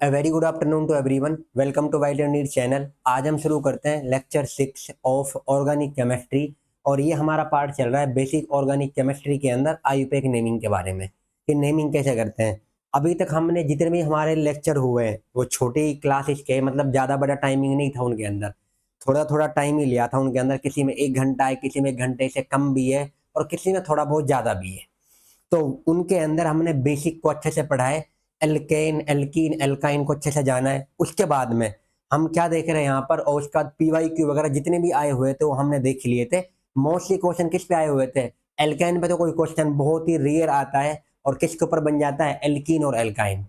A very good afternoon to everyone. Welcome to Wild and Need channel. आज हम शुरू करते हैं लेक्चर 6 ऑफ ऑर्गेनिक केमिस्ट्री और ये हमारा पार्ट चल रहा है बेसिक ऑर्गेनिक केमिस्ट्री के अंदर आईयूपीएसी नेमिंग के बारे में कि नेमिंग कैसे करते हैं। अभी तक हमने जितने भी हमारे लेक्चर हुए हैं वो छोटी क्लासेस के, मतलब ज़्यादा बड़ा टाइमिंग नहीं था उनके अंदर, थोड़ा थोड़ा टाइम ही लिया था उनके अंदर। किसी में 1 घंटा है, किसी में 1 घंटे से कम भी है और किसी में थोड़ा बहुत ज़्यादा भी है। तो उनके अंदर हमने बेसिक को अच्छे से पढ़ा है, एल्केन, एल्कीन, एल्काइन को अच्छे से जाना है। उसके बाद में हम क्या देख रहे हैं यहाँ पर, और उसका पीवाईक्यू वगैरह जितने भी आए हुए थे वो हमने देख लिए थे। मोस्टली क्वेश्चन किस पे आए हुए थे? एल्काइन पे तो कोई क्वेश्चन बहुत ही रेयर आता है और किसके ऊपर बन जाता है? एल्कीन और एल्काइन।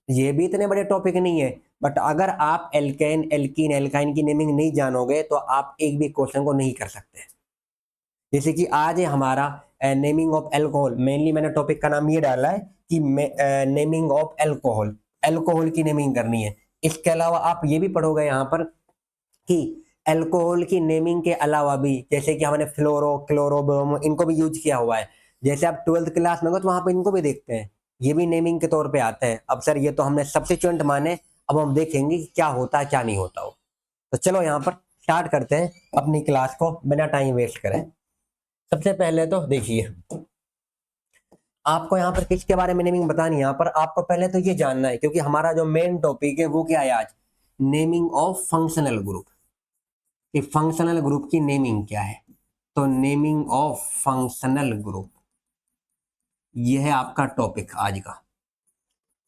ये भी इतने बड़े टॉपिक नहीं है, बट अगर आप एल्केन, एल्कीन, एल्काइन की नेमिंग नहीं जानोगे तो आप एक भी क्वेश्चन को नहीं कर सकते। जैसे कि आज है हमारा नेमिंग ऑफ अल्कोहल। मेनली मैंने टॉपिक का नाम ये डाला है कि नेमिंग ऑफ अल्कोहल, अल्कोहल की नेमिंग करनी है। इसके अलावा आप ये भी पढ़ोगे यहाँ पर कि अल्कोहल की नेमिंग के अलावा भी, जैसे कि हमने फ्लोरो, क्लोरो, ब्रोमो इनको भी यूज किया हुआ है। जैसे आप 12th क्लास में हो तो वहां पर इनको भी देखते हैं, ये भी नेमिंग के तौर पे आते हैं। अब सर ये तो हमने सब्स्टिट्यूएंट माने, अब हम देखेंगे कि क्या होता है क्या नहीं होता हो। तो चलो यहाँ पर स्टार्ट करते हैं अपनी क्लास को बिना टाइम वेस्ट करें। सबसे पहले तो देखिए, आपको यहाँ पर किसके बारे में नेमिंग बतानी है। यहाँ पर आपको पहले तो ये जानना है, क्योंकि हमारा जो मेन टॉपिक है वो क्या है आज? Naming of functional group. कि फंक्शनल ग्रुप की नेमिंग क्या है। तो नेमिंग ऑफ फंक्शनल ग्रुप ये है आपका टॉपिक आज का,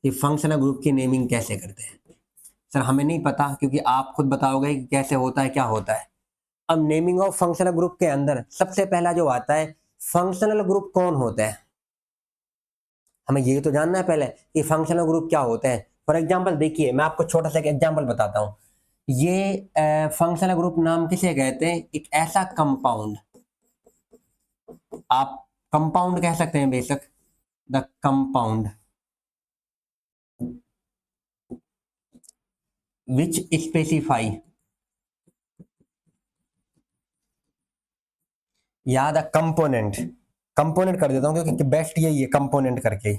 कि फंक्शनल ग्रुप की नेमिंग कैसे करते हैं। सर हमें नहीं पता, क्योंकि आप खुद बताओगे कि कैसे होता है क्या होता है। अब नेमिंग ऑफ फंक्शनल ग्रुप के अंदर सबसे पहला जो आता है, फंक्शनल ग्रुप कौन होता है, हमें ये तो जानना है पहले कि फंक्शनल ग्रुप क्या होते हैं। फॉर एग्जांपल देखिए, मैं आपको छोटा सा एग्जांपल बताता हूँ। ये फंक्शनल ग्रुप नाम किसे कहते हैं? एक ऐसा कंपाउंड, आप कंपाउंड कह सकते हैं बेशक, द कंपाउंड विच स्पेसिफाई, या द कंपोनेंट, कंपोनेंट कर देता हूं क्योंकि बेस्ट यही है कंपोनेंट करके।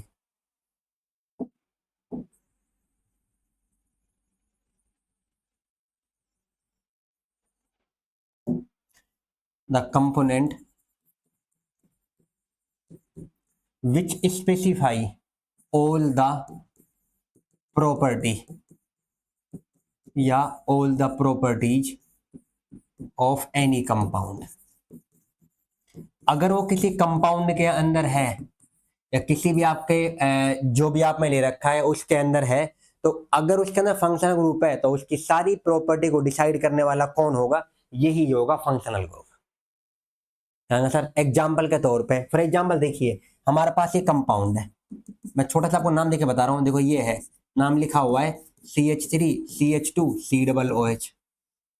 The component which specify all the property या all the properties of any compound। अगर वो किसी कंपाउंड के अंदर है या किसी भी आपके जो भी आप में ले रखा है उसके अंदर है, तो अगर उसके अंदर फंक्शनल ग्रुप है तो उसकी सारी प्रॉपर्टी को डिसाइड करने वाला कौन होगा? यही होगा फंक्शनल ग्रुप। है ना सर? एग्जाम्पल के तौर पे, फॉर एग्जाम्पल देखिए, हमारे पास ये कंपाउंड है, मैं छोटा सा आपको नाम देके बता रहा हूँ। देखो ये है, नाम लिखा हुआ है CH3 CH2 COOH।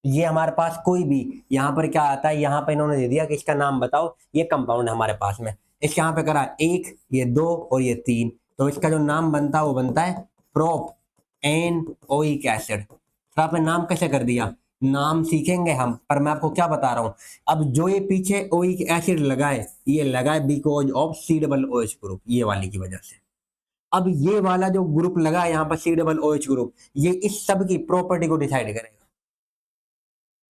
ये हमारे पास कोई भी, यहाँ पर क्या आता है, यहाँ पर इन्होंने दे दिया कि इसका नाम बताओ, ये कंपाउंड है हमारे पास में। इसके यहाँ पे करा 1, ये 2 और ये 3, तो इसका जो नाम बनता है वो बनता है प्रोप एन ओइक एसिड। तो आपने नाम कैसे कर दिया? नाम सीखेंगे हम, पर मैं आपको क्या बता रहा हूँ, अब जो ये पीछे ओइक एसिड लगाए, ये लगाए बिकॉज ऑफ COOH ग्रुप, ये वाली की वजह से। अब ये वाला जो ग्रुप लगा है यहाँ पर COOH ग्रुप, ये इस सब की प्रॉपर्टी को डिसाइड करेगा।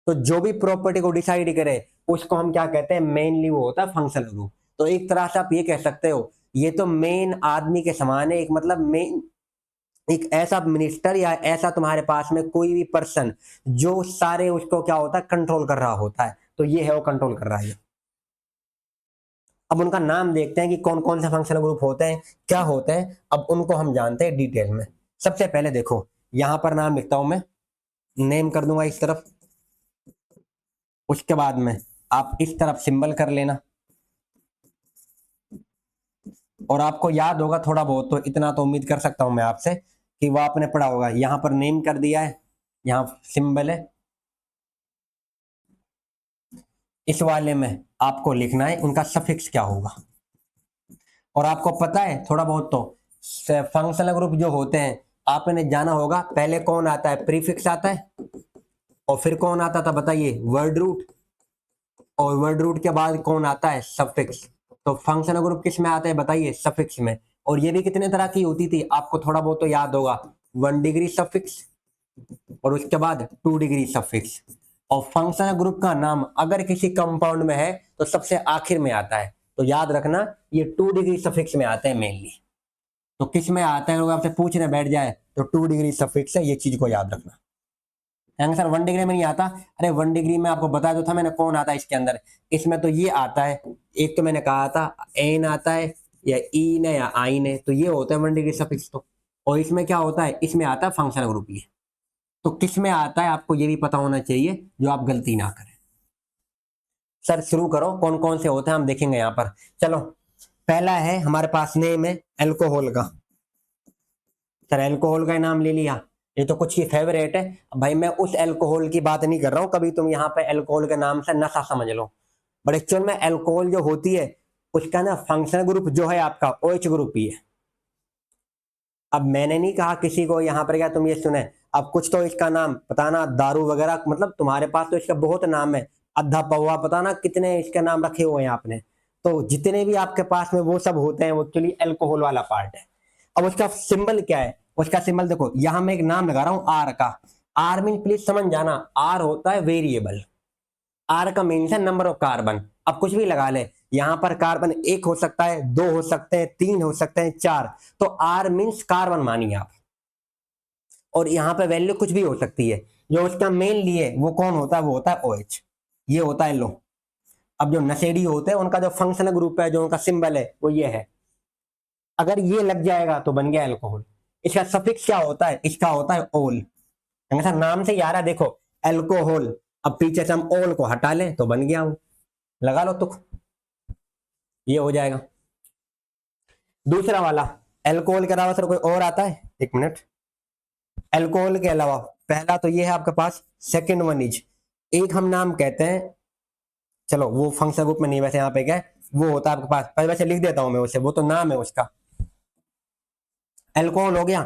तो जो भी प्रॉपर्टी को डिसाइड करे उसको हम क्या कहते हैं? मेनली वो होता है फंक्शनल ग्रुप। तो एक तरह से आप ये कह सकते हो, ये तो मेन आदमी के समान है, एक मतलब मेन एक ऐसा मिनिस्टर या ऐसा तुम्हारे पास में कोई भी पर्सन जो सारे उसको क्या होता है? कंट्रोल कर रहा होता है। तो ये है वो कंट्रोल कर रहा है। अब उनका नाम देखते हैं कि कौन कौन से फंक्शनल ग्रुप होते हैं, क्या होते हैं, अब उनको हम जानते हैं डिटेल में। सबसे पहले देखो, यहां पर नाम लिखता हूं मैं, नेम कर दूंगा इस तरफ, उसके बाद में आप इस तरफ सिंबल कर लेना, और आपको याद होगा थोड़ा बहुत, तो इतना तो उम्मीद कर सकता हूं मैं आपसे कि वो आपने पढ़ा होगा। यहां पर नेम कर दिया है, यहां सिंबल है, इस वाले में आपको लिखना है उनका सफिक्स क्या होगा। और आपको पता है थोड़ा बहुत तो फंक्शनल ग्रुप जो होते हैं आपने जाना होगा, पहले कौन आता है? प्रीफिक्स आता है, और फिर कौन आता था बताइए? वर्ड रूट, और वर्ड रूट के बाद कौन आता है? सफिक्स। तो फंक्शनल ग्रुप किस में आता है बताइए? सफिक्स में। और ये भी कितने तरह की होती थी आपको थोड़ा बहुत तो याद होगा, 1 डिग्री सफिक्स और उसके बाद 2 डिग्री सफिक्स। और फंक्शनल ग्रुप का नाम अगर किसी कंपाउंड में है तो सबसे आखिर में आता है, तो याद रखना ये 2 डिग्री सफिक्स में आता है मेनली। तो किस में आता है, लोग आपसे पूछने बैठ जाए तो 2 डिग्री सफिक्स है, ये चीज को याद रखना। सर 1 डिग्री में नहीं आता, अरे 1 डिग्री में आपको बता दो था मैंने कौन आता है इसके अंदर। इसमें तो ये आता है, एक तो मैंने कहा था एन आता है या ईन है या आइन है, तो ये होता है 1 डिग्री सफिक्स। तो और इसमें क्या होता है, इसमें आता है फंक्शनल ग्रुप। ये तो किस में आता है आपको ये भी पता होना चाहिए, जो आप गलती ना करें। सर शुरू करो, कौन कौन से होते हैं हम देखेंगे यहाँ पर। चलो पहला है हमारे पास नेम है एल्कोहल का। सर एल्कोहल का नाम ले लिया, ये तो कुछ की फेवरेट है। भाई मैं उस एल्कोहल की बात नहीं कर रहा हूं, कभी तुम यहाँ पे एल्कोहल के नाम से नशा समझ लो। बट एक्चुअल में एल्कोहल जो होती है उसका ना फंक्शनल ग्रुप जो है आपका OH ग्रुप ही है। अब मैंने नहीं कहा किसी को यहाँ पर क्या तुम ये सुने, अब कुछ तो इसका नाम बताना दारू वगैरह, मतलब तुम्हारे पास तो इसका बहुत नाम है, अद्धा पौवा पता ना कितने इसके नाम रखे हुए हैं आपने। तो जितने भी आपके पास में वो सब होते हैं वो एक्चुअली एल्कोहल वाला पार्ट है। अब उसका सिंबल क्या है, उसका सिंबल देखो, यहां मैं एक नाम लगा रहा हूं आर का। आर मीन प्लीज समझ जाना, आर होता है वेरिएबल। आर का मीन्स है नंबर ऑफ कार्बन। अब कुछ भी लगा ले, यहां पर कार्बन 1 हो सकता है, 2 हो सकते हैं, 3 हो सकते हैं, 4, तो आर मीन्स कार्बन मानिए आप। और यहाँ पे वैल्यू कुछ भी हो सकती है, जो उसका मेन लिए वो कौन होता है, वो होता है OH, ये होता है लो। अब जो नशेड़ी होते हैं उनका जो फंक्शनल ग्रुप है, जो उनका सिंबल है वो ये है। अगर ये लग जाएगा तो बन गया एल्कोहल। इसका सफिक्स क्या होता है, इसका होता है ओल। सर नाम से यार देखो एल्कोहल, अब पीछे से हम ओल को हटा लें तो बन गया वो, लगा लो तुक, ये हो जाएगा। दूसरा वाला एल्कोहल के अलावा सर कोई और आता है, एक मिनट। एल्कोहल के अलावा पहला तो ये है आपके पास, सेकंड वन इज, एक हम नाम कहते हैं, चलो वो फंक्शन ग्रुप में नहीं, वैसे यहाँ पे क्या है वो होता है आपके पास, पहले वैसे लिख देता हूं मैं उसे, वो तो नाम है उसका। एल्कोहल हो गया,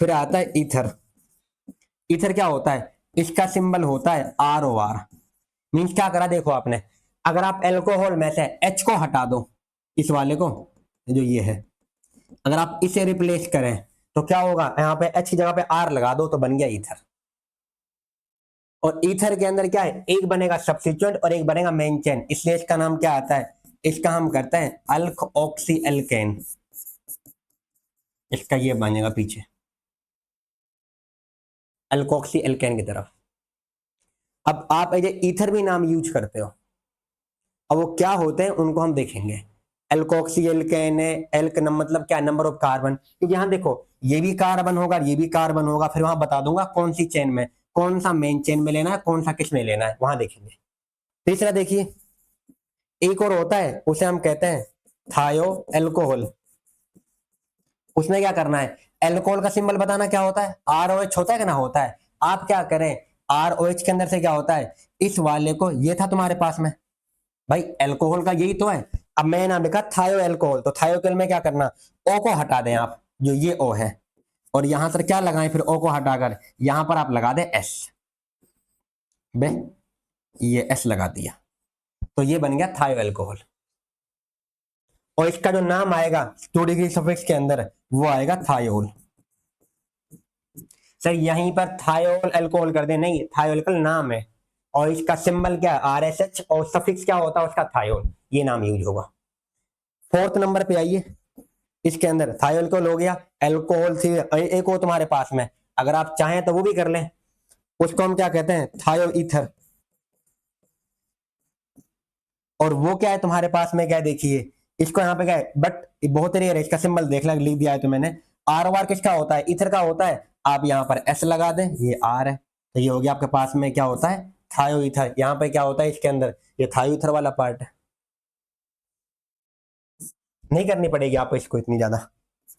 फिर आता है ईथर। ईथर क्या होता है, इसका सिंबल होता है ROR। मीन्स क्या करा देखो आपने, अगर आप एल्कोहल में से H को हटा दो, इस वाले को जो ये है, अगर आप इसे रिप्लेस करें तो क्या होगा, यहाँ पे H की जगह पे R लगा दो तो बन गया ईथर। और ईथर के अंदर क्या है, एक बनेगा सब्स्टिट्यूएंट और एक बनेगा मेन चेन, इसलिए इसका नाम क्या आता है, इसका हम करते हैं अल्क ऑक्सी एल्केन। इसका ये बनेगा पीछे अल्कोक्सी एल्केन की तरफ। अब आप एज ईथर भी नाम यूज करते हो, अब वो क्या होते हैं उनको हम देखेंगे। एल्कोक्सी एल्केन है, एल्क मतलब क्या, नंबर ऑफ कार्बन, क्योंकि यहाँ देखो ये भी कार्बन होगा, ये भी कार्बन होगा, फिर वहां बता दूंगा कौन सी चेन में, कौन सा मेन चेन में लेना है, कौन सा किस में लेना है, वहां देखेंगे। तीसरा देखिए, एक और होता है उसे हम कहते हैं थायो एल्कोहल। उसमें क्या करना है, एल्कोहल का सिंबल बताना क्या होता है, ROH होता है कि ना होता है। आप क्या करें, ROH के अंदर से क्या होता है, इस वाले को, ये था तुम्हारे पास में भाई एल्कोहल का यही तो है। अब मैं नाम लिखा थायो एल्कोहल, तो थायो में क्या करना, O को हटा दें आप, जो ये O है, और यहां पर क्या लगाएं, फिर O को हटाकर यहां पर आप लगा दें S, बे ये S लगा दिया, तो ये बन गया थायो एल्कोहल। और इसका जो नाम आएगा 2 डिग्री सफिक्स के अंदर वो आएगा थायोल। सर यहीं पर थायोल एल्कोहल कर दे, नहीं थायो एल्कोहल नाम है, और इसका सिंबल क्या है RSH, और सफिक्स क्या होता है उसका थायोल, ये नाम यूज होगा। फोर्थ नंबर पे आइए, इसके अंदर थायो एल्कोहल हो गया, एल्कोहल थी एक और तुम्हारे पास में, अगर आप चाहें तो वो भी कर लें, उसको हम क्या कहते हैं थायो ईथर। और वो क्या है तुम्हारे पास में, क्या देखिए इसको यहाँ पे क्या है, बट बहुत रेयर है, इसका सिंबल देख लिख दिया है तो मैंने। ROR किसका होता है, ईथर का होता है, आप यहाँ पर S लगा दें, ये R है, तो ये हो गया आपके पास में क्या होता है थायो ईथर। यहाँ पे क्या होता है इसके अंदर, ये थायो ईथर वाला पार्ट है, नहीं करनी पड़ेगी आपको इसको इतनी ज्यादा।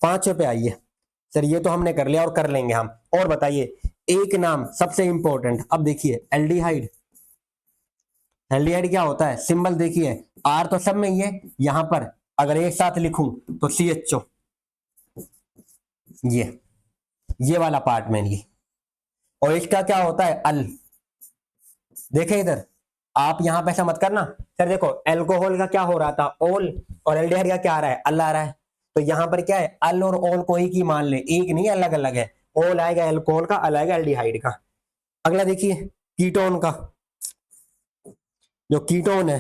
5 पे आइए, सर ये तो हमने कर लिया और कर लेंगे हम, और बताइए एक नाम सबसे इंपॉर्टेंट। अब देखिए एल्डिहाइड, एल्डिहाइड क्या होता है, सिंबल देखिए R तो सब में ही है, यहां पर अगर एक साथ लिखूं तो CHO, ये वाला पार्ट मेनली। और इसका क्या होता है अल, देखे इधर, आप यहां पे ऐसा मत करना, सर देखो एल्कोहल का क्या हो रहा था ओल, और एल्डिहाइड का क्या आ रहा है अल आ रहा है, तो यहां पर क्या है अल और ओल को एक ही मान ले, एक नहीं अलग अलग है, ओल आएगा एल्कोहल का, अल आएगा एल्डिहाइड का। अगला देखिए कीटोन का, जो कीटोन है,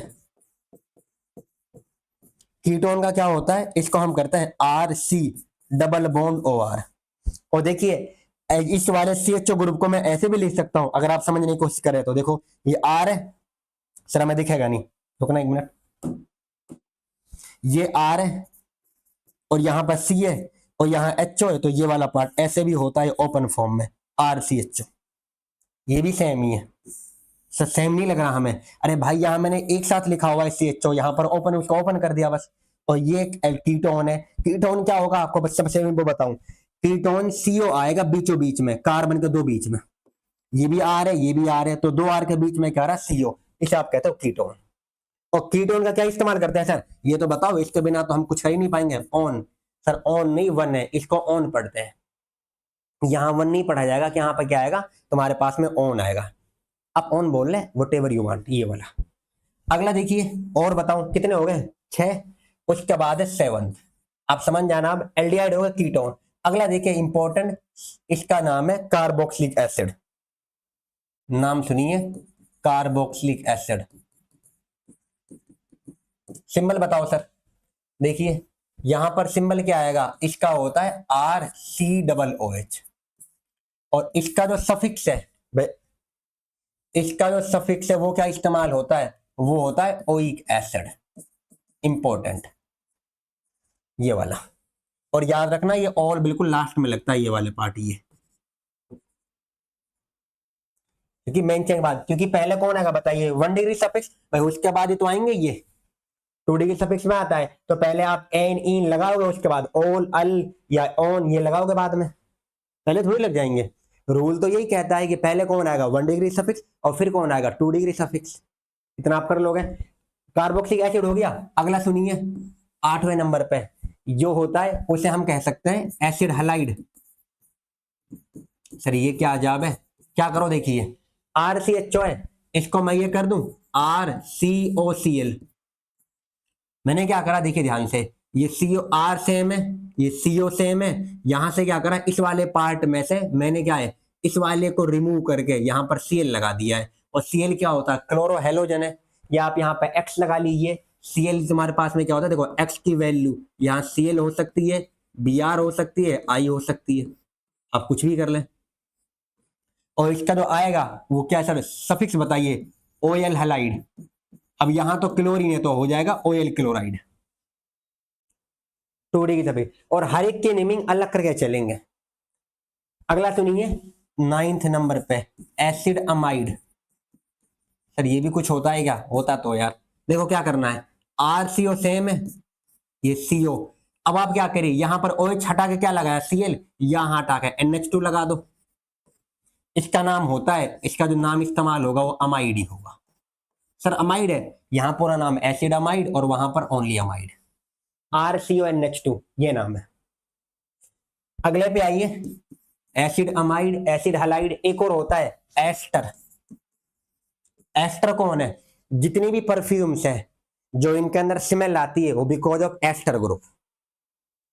कीटोन का क्या होता है, इसको हम करते हैं R C double bond O R. और देखिए इस वाले CHO ग्रुप को मैं ऐसे भी लिख सकता हूं, अगर आप समझने की कोशिश करें तो। देखो ये आर है, सर हमें दिखेगा नहीं, रुकना एक मिनट, ये आर है और यहां पर सी है और यहां HO है, तो ये वाला पार्ट ऐसे भी होता है ओपन फॉर्म में RCHO। ये भी सेम ही है सर, सेम नहीं लग रहा हमें? अरे भाई यहाँ मैंने एक साथ लिखा हुआ है CHO, यहाँ पर ओपन, उसको ओपन कर दिया बस। और ये कीटोन है, कीटोन क्या होगा आपको बच्चे बच्चे में बताऊं, कीटोन CO आएगा बीचों बीच में, कार्बन के दो बीच में, ये भी आर है ये भी आर है, तो दो आर के बीच में क्या रहा CO, इसे आप कहते हो कीटोन। और कीटोन का क्या इस्तेमाल करते हैं सर, ये तो बताओ, इसके बिना तो हम कुछ कर ही नहीं पाएंगे। ऑन, सर ऑन नहीं वन है, इसको ऑन पढ़ते हैं, यहाँ वन नहीं पढ़ा जाएगा कि यहाँ पर क्या आएगा तुम्हारे पास में ऑन आएगा, आप ऑन बोल रहे वट एवर यू वांट, ये वाला। अगला देखिए, और बताऊं कितने हो गए, 6। उसके बाद है 7th, आप समझ जाना, अब एल्डिहाइड होगा कीटोन। अगला देखिए इंपॉर्टेंट, इसका नाम है कार्बोक्सिलिक एसिड, नाम सुनिए, कार्बोक्सिलिक एसिड। सिंबल बताओ सर, देखिए यहां पर सिंबल क्या आएगा, इसका होता है RCOOH, और इसका जो सफिक्स है, इसका जो सफिक्स है वो क्या इस्तेमाल होता है, वो होता है ओइक एसिड, इंपॉर्टेंट ये वाला। और याद रखना ये ऑल बिल्कुल लास्ट में लगता है, ये वाले पार्ट, ये क्योंकि मेंशन के बाद, क्योंकि पहले कौन आएगा बताइए, 1 डिग्री सफिक्स, भाई उसके बाद ही तो आएंगे ये 2 डिग्री सफिक्स में आता है, तो पहले आप एन इन लगाओगे, उसके बाद ओल अल या ऑन ये लगाओगे बाद में, पहले थोड़ी लग जाएंगे। रूल तो यही कहता है कि पहले कौन आएगा 1 डिग्री सफिक्स और फिर कौन आएगा 2 डिग्री सफिक्स, इतना आप कर लोगे। कार्बोक्सिलिक एसिड हो गया। अगला सुनिए 8वें नंबर पे जो होता है उसे हम कह सकते हैं एसिड हलाइड। सर ये क्या अजाब है, क्या करो देखिए, RCHO है, इसको मैं ये कर दूं RCOCl, मैंने क्या करा देखिए ध्यान से, ये CO R सेम है, ये CO सेम है, यहां से क्या करा, इस वाले पार्ट में से मैंने क्या है, इस वाले को रिमूव करके यहां पर Cl लगा दिया है। और Cl क्या होता है, क्लोरो हेलोजन है, या आप यहाँ पे X लगा लीजिए। Cl तुम्हारे पास में क्या होता है, देखो X की वैल्यू यहाँ Cl हो सकती है, Br हो सकती है, I हो सकती है, आप कुछ भी कर लें। और इसका जो आएगा वो क्या सर, सफिक्स बताइए, OL हैलाइड। अब यहां तो क्लोरीन है तो हो जाएगा OL क्लोराइड, 2 डिग्री सफिक्स, और हर एक की नेमिंग अलग करके चलेंगे। अगला सुनिए 9th नंबर पे एसिड अमाइड। सर ये भी कुछ होता है क्या, होता तो यार, देखो क्या करना है, RCO सेम है, ये CO, अब आप क्या करिए, यहां पर OH हटा के क्या लगाया Cl, यहां हटा के NH2 लगा दो, इसका नाम होता है, इसका जो नाम इस्तेमाल होगा वो अमाइड ही होगा। सर अमाइड है, यहां पूरा नाम एसिड अमाइड और वहां पर ओनली अमाइड, RCONH2 ये नाम है। अगले पे आइए, एसिड अमाइड, एसिड हलाइड, एक और होता है एस्टर। एस्टर कौन है, जितनी भी परफ्यूम्स है जो इनके अंदर स्मेल आती है वो because of ester group.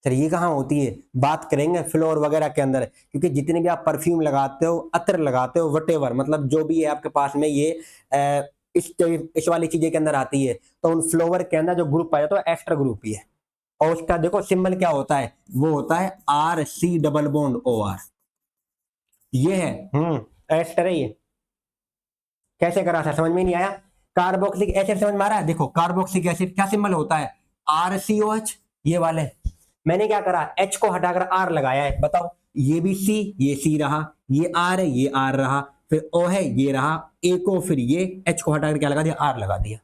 Sir ये कहाँ होती है, बात करेंगे फ्लोर वगैरह के अंदर, क्योंकि जितने भी आप परफ्यूम लगाते हो, अतर लगाते हो, वटेवर, मतलब जो भी है आपके पास में ये इस वाली चीजें के अंदर आती है, तो उन फ्लोवर के अंदर जो ग्रुप आ जाता है तो एस्टर ग्रुप ही है। और उसका देखो सिंबल क्या होता है, वो होता है RC डबल बॉन्ड OR, ये है एस्टर है ये। कैसे करा था समझ में नहीं आया, कार्बोक्सिलिक एसिड समझ में आ रहा है, देखो कार्बोक्सिलिक एसिड क्या सिंबल होता है, RCOH, ये वाले, मैंने क्या करा H को हटाकर R लगाया है, बताओ ये भी C, ये C रहा, ये R है, ये R रहा, फिर O है, ये रहा, A को फिर ये H को हटाकर क्या लगा दिया, R लगा दिया।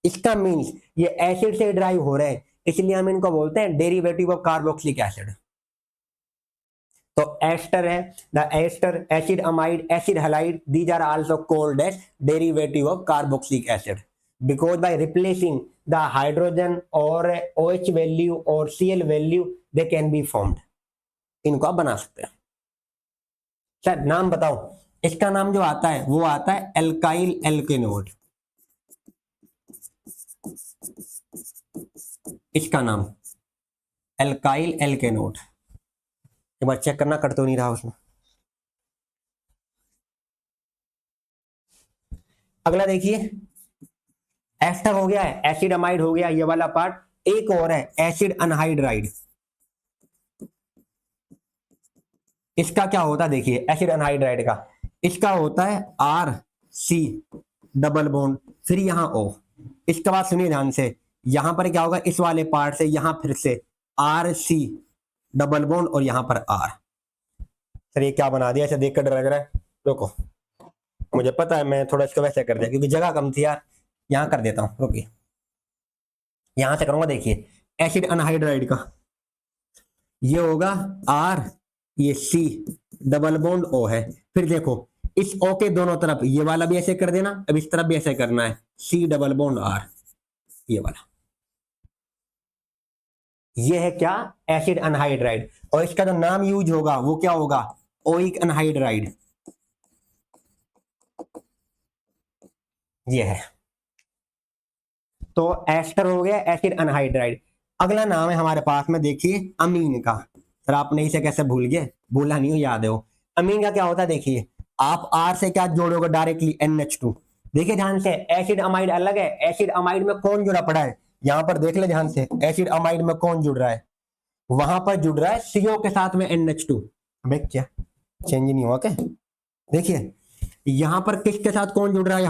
इसका मीन्स ये एसिड से ड्राइव हो रहे हैं, इसलिए हम इनको बोलते हैं डेरिवेटिव ऑफ कार्बोक्सिलिक एसिड। तो एस्टर है, the ester, acid amide, acid halide, these are also called as derivative of carboxylic acid because by replacing the hydrogen और OH वैल्यू और Cl value they can be formed, इनको आप बना सकते हैं। Sir नाम बताओ, इसका नाम जो आता है वो आता है एल्काइल एल्केनोड, इसका नाम एल्काइल एल्केनोड, एक बार चेक करना कट तो नहीं रहा उसमें। अगला देखिए, एस्टर हो गया है, एसिड अमाइड हो गया ये वाला पार्ट, एक और है एसिड अनहाइड्राइड। इसका क्या होता है देखिए, एसिड अनहाइड्राइड का इसका होता है आर सी डबल बॉन्ड, फिर यहां ओ। इसके बाद सुनिए ध्यान से, यहां पर क्या होगा, इस वाले पार्ट से यहां फिर से आर सी डबल बॉन्ड और यहां पर आर। सर ये क्या बना दिया, ऐसे देखकर डर लग रहा है, रुको मुझे पता है, मैं थोड़ा इसको वैसे कर दिया क्योंकि जगह कम थी यार, यहां कर देता हूं, रुकिए यहां से करूंगा। देखिए एसिड अनहाइड्राइड का ये होगा आर, ये सी डबल बॉन्ड ओ है, फिर देखो इस ओ के दोनों तरफ ये वाला भी ऐसे कर देना, अब इस तरफ भी ऐसे करना है, सी डबल बॉन्ड आर, ये वाला। ये है क्या, एसिड अनहाइड्राइड, और इसका जो नाम यूज होगा वो क्या होगा, ओइक अनहाइड्राइड, ये है। तो एस्टर हो गया एसिड अनहाइड्राइड। अगला नाम है हमारे पास में, देखिए अमीन का। सर आपने इसे कैसे भूल गए, भूला नहीं हो, याद हो। अमीन का क्या होता है देखिए, आप आर से क्या जोड़ोगे डायरेक्टली, NH2। देखिए ध्यान से, एसिड अमाइड अलग है, एसिड अमाइड में कौन जुड़ा पड़ा है, यहां पर देख ले ध्यान से, एसिड अमाइड में कौन जुड़ रहा है, वहां पर जुड़ रहा है CO के साथ में NH2। अबे क्या चेंज नहीं हुआ क्या, देखिए यहां पर किसके साथ कौन जुड़ रहा है,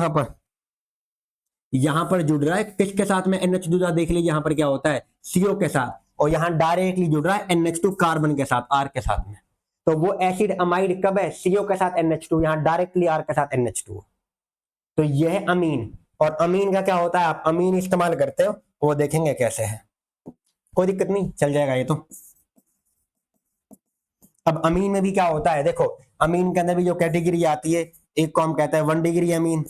यहां पर जुड़ रहा है किसके साथ में, NH2, देख लीजिए यहां पर क्या होता है, CO के साथ, और यहां डायरेक्टली जुड़ रहा है NH2 कार्बन के साथ, R के साथ में। तो वो एसिड अमाइड कब है, CO के साथ NH2, यहां डायरेक्टली R के साथ NH2। तो ये है अमीन। और अमीन का क्या होता है, आप अमीन इस्तेमाल करते हो, वो देखेंगे कैसे है, कोई दिक्कत नहीं, चल जाएगा ये तो। अब अमीन में भी क्या होता है देखो, अमीन के अंदर भी जो कैटेगरी आती है, एक को हम कहते हैं 1 डिग्री अमीन,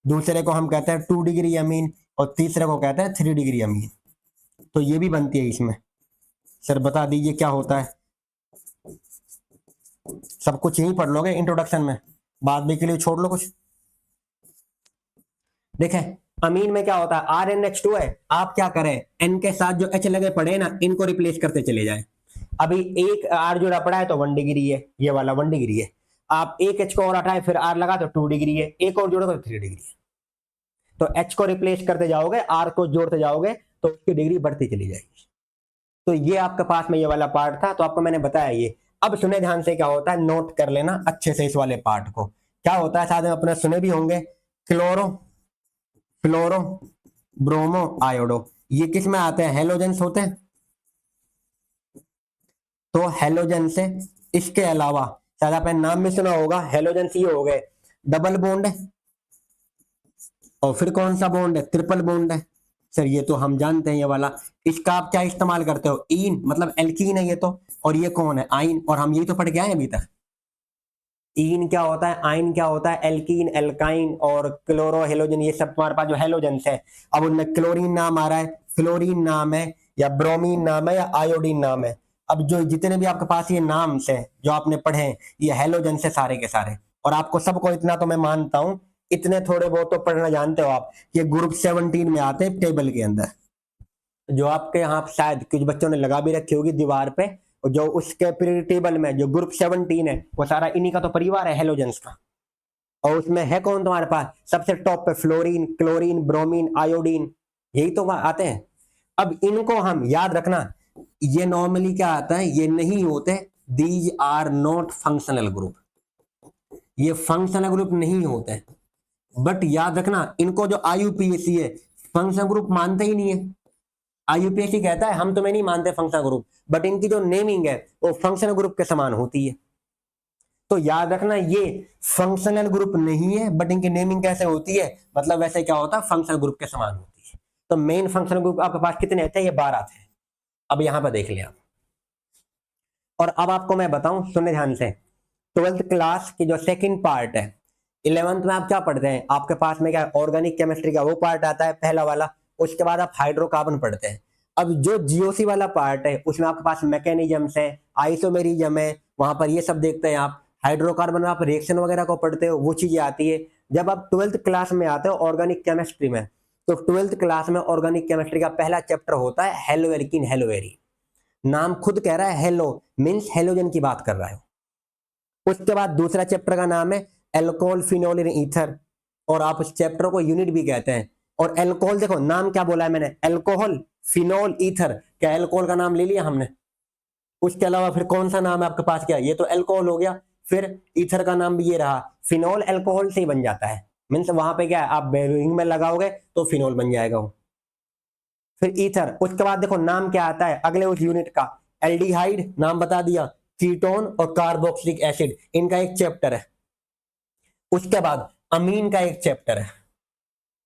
दूसरे को हम कहते हैं 2 डिग्री अमीन, और तीसरे को कहते हैं 3 डिग्री अमीन। तो ये भी बनती है इसमें। सर बता दीजिए क्या होता है, सब कुछ यहीं पढ़ लोगे इंट्रोडक्शन में, बाद में के लिए छोड़ लो कुछ। देखें अमीन में क्या होता है, RnH2 है, आप क्या करें, N के साथ जो H लगे पड़े ना, इनको रिप्लेस करते चले जाए। अभी एक R जुड़ा पड़ा है तो 1 डिग्री है, ये वाला 1 डिग्री है। आप एक H को और हटाए फिर R लगा तो 2 डिग्री है, एक और जोड़ो तो 3 डिग्री है। तो H को रिप्लेस करते जाओगे, R को जोड़ते जाओगे, तो उसकी डिग्री बढ़ती चली जाएगी। तो ये आपके पास में ये वाला पार्ट था, तो आपको मैंने बताया ये। अब सुने ध्यान से, क्या होता है नोट कर लेना अच्छे से इस वाले पार्ट को। क्या होता है, शायद अपने सुने भी होंगे, क्लोरो फ्लोरो ब्रोमो आयोडो, ये किस में आते हैं, हेलोजेंस होते हैं। तो हेलोजन से, इसके अलावा शायद आपने नाम भी सुना होगा, हेलोजेंस ये हो गए डबल बॉन्ड है, और फिर कौन सा बॉन्ड है, ट्रिपल बॉन्ड है। सर ये तो हम जानते हैं ये वाला, इसका आप क्या इस्तेमाल करते हो, इन मतलब एल्कीन है ये तो, और ये कौन है, आइन, और हम यही तो पढ़ के आए अभी तक। इन क्या होता है, आइन क्या होता है, एल्कीन एल्काइन और क्लोरो हेलोजन, ये सब तुम्हारे पास जो हेलोजेंस है। अब उनमें क्लोरीन नाम आ रहा है, फ्लोरीन नाम है, या ब्रोमीन नाम है, या आयोडीन नाम है। अब जो जितने भी आपके पास ये नाम से जो आपने पढ़े हैं, ये हेलोजेंस है सारे के सारे। और आपको सबको इतना तो मैं मानता हूं, इतने थोड़े बहुत तो पढ़ना जानते हो आप, ये ग्रुप 17 में आते हैं टेबल के अंदर, जो आपके यहाँ शायद कुछ बच्चों ने लगा भी रखी होगी दीवार पे। और जो उसके पीरियड टेबल में जो ग्रुप 17 है, वो सारा इन्हीं का तो परिवार है, हेलोजेंस का। और उसमें है कौन तुम्हारे पास सबसे टॉप पे, फ्लोरीन क्लोरीन ब्रोमीन आयोडीन, यही तो आते हैं। अब इनको हम याद रखना, ये नॉर्मली क्या आता है, ये नहीं होते, these are not functional group, ये फंक्शनल ग्रुप नहीं होते। बट याद रखना, इनको जो IUPAC है फंक्शनल ग्रुप मानते ही नहीं है। IUPAC कहता है हम तुम्हें नहीं मानते फंक्शनल ग्रुप, बट इनकी जो नेमिंग है वो फंक्शनल ग्रुप के समान होती है। तो याद रखना, ये फंक्शनल ग्रुप नहीं है, बट इनकी नेमिंग कैसे होती है, मतलब वैसे क्या होता है, फंक्शनल ग्रुप के समान होती है। तो मेन फंक्शनल ग्रुप आपके पास कितने थे, ये 12 थे। अब यहां पर देख लिया। और अब आपको मैं बताऊं, सुनने ध्यान से, 12th क्लास की जो सेकंड पार्ट है, 11th में आप क्या पढ़ते हैं, आपके पास में क्या ऑर्गेनिक केमिस्ट्री का वो पार्ट आता है पहला वाला, उसके बाद आप हाइड्रोकार्बन पढ़ते हैं। अब जो GOC वाला पार्ट है, उसमें आपके पास मैकेनिज्म्स है, आइसोमेरिज्म है, वहां पर ये सब देखते हैं आप। हाइड्रोकार्बन में आप रिएक्शन वगैरह को पढ़ते हो, वो चीजें आती है। जब आप 12th क्लास में आते हो ऑर्गेनिक केमिस्ट्री में, तो 12th क्लास में ऑर्गेनिक केमिस्ट्री का पहला चैप्टर होता है हेलो एल्कीन हेलोवेरी। नाम खुद कह रहा है हेलो, मीन्स हेलोजन की बात कर रहा है। उसके बाद दूसरा चैप्टर का नाम है एल्कोहल फिनोल इन ईथर, और आप उस चैप्टर को यूनिट भी कहते हैं। और एल्कोहल देखो नाम क्या बोला है मैंने, एल्कोहल, फिनोल, ईथर। क्या एल्कोहल का नाम ले लिया हमने? उसके अलावा फिर कौन सा नाम है आपके पास? क्या ये तो एल्कोहल हो गया, फिर ईथर का नाम भी ये रहा। फिनोल एल्कोहल से ही बन जाता है, मीन्स वहां पे क्या है, आप बेरिंग में लगाओगे तो फिनोल बन जाएगा वो। फिर ईथर, उसके बाद देखो नाम क्या आता है अगले उस यूनिट का, एल्डिहाइड नाम बता दिया, कीटोन और कार्बोक्सिलिक एसिड, इनका एक चैप्टर है। उसके बाद अमीन का एक चैप्टर है,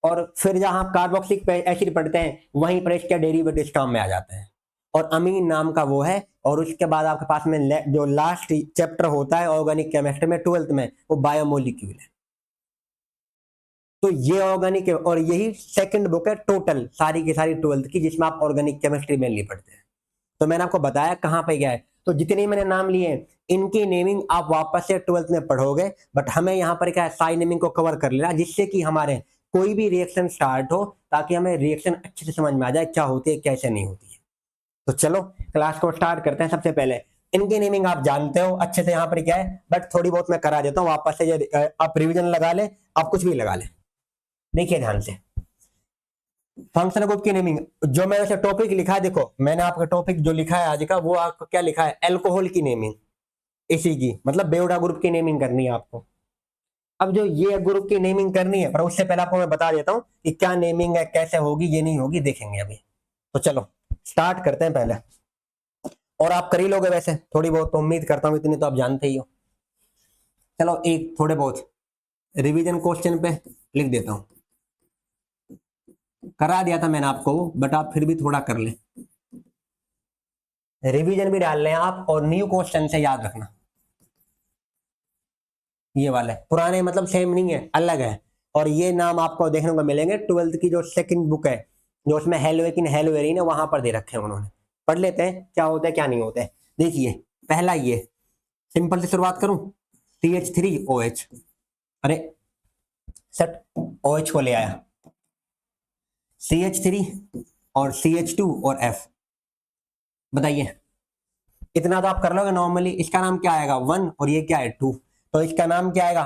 और फिर जहां कार्बोक्सिलिक एसिड पढ़ते हैं वहीं पर इसके डेरिवेटिव्स काम में आ जाते हैं, और अमीन नाम का वो है। और उसके बाद आपके पास में जो लास्ट चैप्टर होता है ऑर्गेनिक केमिस्ट्री में 12th में, वो बायोमोलिक्यूल है। तो ये ऑर्गेनिक, और यही सेकंड बुक है टोटल सारी की सारी 12th की, जिसमें आप ऑर्गेनिक केमिस्ट्री मेनली पढ़ते हैं। तो मैंने आपको बताया कहां पे गया है। तो जितने मैंने नाम लिए इनकी नेमिंग आप वापस से 12th में पढ़ोगे, बट हमें यहाँ पर क्या है, सारी नेमिंग को कवर कर लेना, जिससे कि हमारे कोई भी रिएक्शन स्टार्ट हो, ताकि हमें रिएक्शन अच्छे से समझ में आ जाए क्या होती है कैसे नहीं होती है। तो चलो क्लास को स्टार्ट करते हैं। सबसे पहले इनकी नेमिंग आप जानते हो अच्छे से, यहाँ पर क्या है, बट थोड़ी बहुत मैं करा देता हूँ वापस से, आप रिविजन लगा ले, आप कुछ भी लगा ले। देखिए ध्यान से, फंक्शनल ग्रुप की नेमिंग जो मैंने वैसे टॉपिक लिखा है, देखो मैंने आपका टॉपिक जो लिखा है आज का, वो आपको क्या लिखा है, एल्कोहल की नेमिंग, इसी की मतलब बेओडा ग्रुप की नेमिंग करनी है आपको। अब जो ये ग्रुप की नेमिंग करनी है, पर उससे पहले आपको मैं बता देता हूं कि क्या नेमिंग है, कैसे होगी, ये नहीं होगी, देखेंगे अभी। तो चलो स्टार्ट करते हैं पहले, और आप कर ही लोगे वैसे थोड़ी बहुत, तो उम्मीद करता हूं इतनी तो आप जानते ही हो। चलो एक थोड़े बहुत रिवीजन क्वेश्चन पे लिख देता हूं, करा दिया था मैंने आपको, बट आप फिर भी थोड़ा कर ले, रिवीजन भी डाल लें आप, और न्यू क्वेश्चन से याद रखना। ये वाले पुराने मतलब सेम नहीं है, अलग है। और ये नाम आपको देखने को मिलेंगे 12th की जो सेकंड बुक है, जो उसमें हेलोवेकिन हेलोवेरिन है, वहां पर दे रखे हैं उन्होंने। पढ़ लेते हैं क्या होता है क्या नहीं होता है। देखिए पहला ये सिंपल से शुरुआत करूं, CH3OH, अरे सट OH को ले आया, CH3 और CH2 और F, बताइए इतना तो आप कर लोगे नॉर्मली। इसका नाम क्या आएगा 1, और ये क्या है 2, तो इसका नाम क्या आएगा।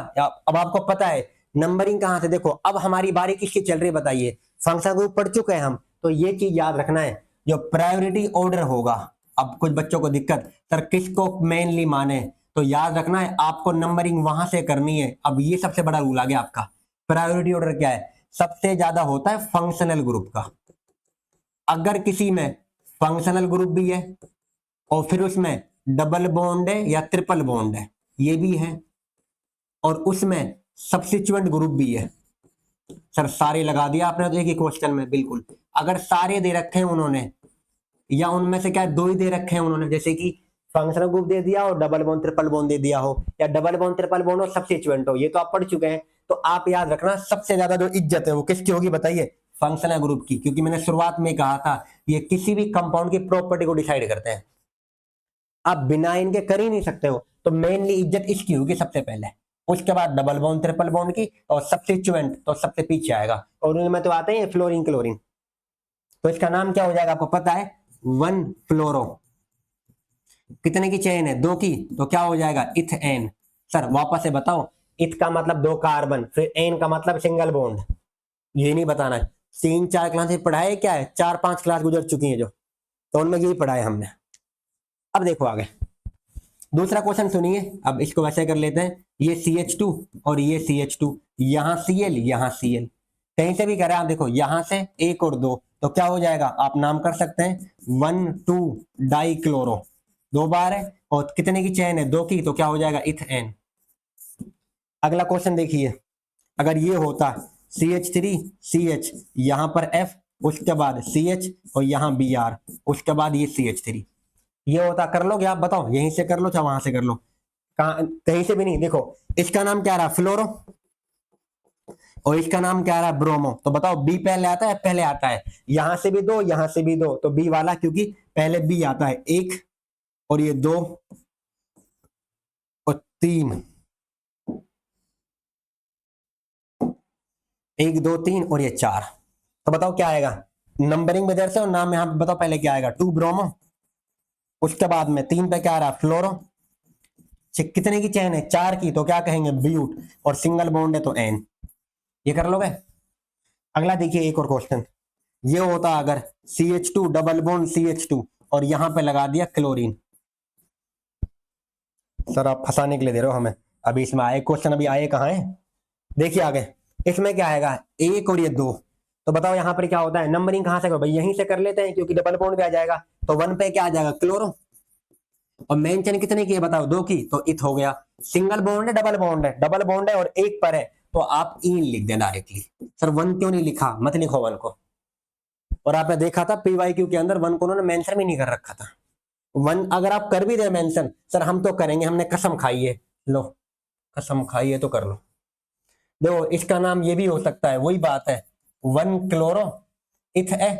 अब आपको पता है नंबरिंग कहां से, देखो अब हमारी बारी किसकी चल रही है बताइए, फंक्शन ग्रुप पढ़ चुके हैं हम, तो ये चीज याद रखना है, जो प्रायोरिटी ऑर्डर होगा। अब कुछ बच्चों को दिक्कत, सर किसको मेनली माने, तो याद रखना है आपको नंबरिंग वहां से करनी है। अब ये सबसे बड़ा रूल आ गया आपका, प्रायोरिटी ऑर्डर क्या है, सबसे ज्यादा होता है फंक्शनल ग्रुप का। अगर किसी में फंक्शनल ग्रुप भी है और फिर उसमें डबल बॉन्ड है या ट्रिपल बॉन्ड है, ये भी है, और उसमें सब्स्टिट्यूएंट ग्रुप भी है, सर सारे लगा दिया आपने तो एक ही क्वेश्चन में, बिल्कुल। अगर सारे दे रखे हैं उन्होंने, या उनमें से क्या दो ही दे रखे हैं उन्होंने, जैसे कि फंक्शनल ग्रुप दे दिया और डबल बॉन्ड ट्रिपल बॉन्ड दे दिया हो, या डबल बॉन्ड ट्रिपल बॉन्ड और सब्स्टिट्यूएंट हो, ये तो आप पढ़ चुके हैं। तो आप याद रखना सबसे ज्यादा जो इज्जत है वो किसकी होगी बताइए, फंक्शनल ग्रुप की, क्योंकि मैंने शुरुआत में कहा था ये किसी भी कंपाउंड की प्रॉपर्टी को डिसाइड करते हैं, आप बिना इनके कर ही नहीं सकते हो। तो मेनली इज्जत इसकी होगी सबसे पहले, उसके बाद डबल बॉन्ड ट्रिपल बॉन्ड की, और सब्स्टिट्यूएंट तो सबसे पीछे आएगा, और उनमें तो आते हैं फ्लोरीन क्लोरीन। तो इसका नाम क्या हो जाएगा आपको पता है, 1 फ्लोरो, कितने की चेन है 2 की, तो क्या हो जाएगा इथेन। सर वापस से बताओ, इथ का मतलब 2 कार्बन, फिर एन का मतलब सिंगल बॉन्ड, ये नहीं बताना है। 3-4 क्लास पढ़ाए क्या है, 4-5 क्लास गुजर चुकी है जो, तो उनमें यही पढ़ाया हमने। अब देखो आगे दूसरा क्वेश्चन सुनिए, अब इसको वैसे कर लेते हैं, ये CH2 और ये CH2, यहाँ Cl यहाँ Cl, कहीं से भी करें आप, देखो यहां से 1 और 2, तो क्या हो जाएगा आप नाम कर सकते हैं 1,2 डाइक्लोरो, 2 बार है, और कितने की चेन है 2 की, तो क्या हो जाएगा इथेन। अगला क्वेश्चन देखिए, अगर ये होता CH3CH, यहां पर F, उसके बाद CH और यहाँ Br, उसके बाद ये CH3, ये होता, कर लोगे आप बताओ, यहीं से कर लो चाहे वहां से कर लो, कहीं से भी नहीं। देखो इसका नाम क्या रहा फ्लोरो, और इसका नाम क्या रहा ब्रोमो, तो बताओ बी पहले आता है पहले आता है, यहां से भी 2 यहां से भी 2, तो बी वाला, क्योंकि पहले बी आता है 1, और ये 2 और 3, 1 2 3 और ये 4, तो बताओ क्या आएगा नंबरिंग में इधर से, और नाम यहां पे बताओ पहले क्या आएगा 2 ब्रोमो, उसके बाद में 3 पे क्या आ रहा फ्लोरो, कितने की चेन है 4 की, तो क्या कहेंगे ब्यूट, और सिंगल बॉन्ड है तो एन। ये कर लोगे। अगला देखिए एक और क्वेश्चन, ये होता अगर CH2 डबल बॉन्ड CH2 और यहां पे लगा दिया क्लोरीन। सर आप फंसाने के लिए दे रहे हो हमें। अभी इसमें आए क्वेश्चन, अभी आए कहाँ है, देखिए आगे। इसमें क्या आएगा, एक और ये दो। तो बताओ यहाँ पर क्या होता है, नंबरिंग कहां से करो भाई, यहीं से कर लेते हैं क्योंकि डबल बॉन्ड भी आ जाएगा। तो 1 पे क्या आ जाएगा, क्लोरो। और मेंशन कितने की है बताओ, 2 की, तो इथ हो गया। सिंगल बॉन्ड है डबल बॉन्ड है, डबल बॉन्ड है और एक पर है, तो आप इन लिख देना डायरेक्टली। सर 1 क्यों नहीं लिखा, मत लिखो 1 को। और आपने देखा था PYQ के अंदर 1 को उन्होंने मेंशन भी नहीं कर रखा था। 1 अगर आप कर भी दे मेंशन, सर हम तो करेंगे, हमने कसम खाई है। लो कसम खाई है तो कर लो। देखो इसका नाम ये भी हो सकता है, वही बात है, 1 क्लोरो इथ है।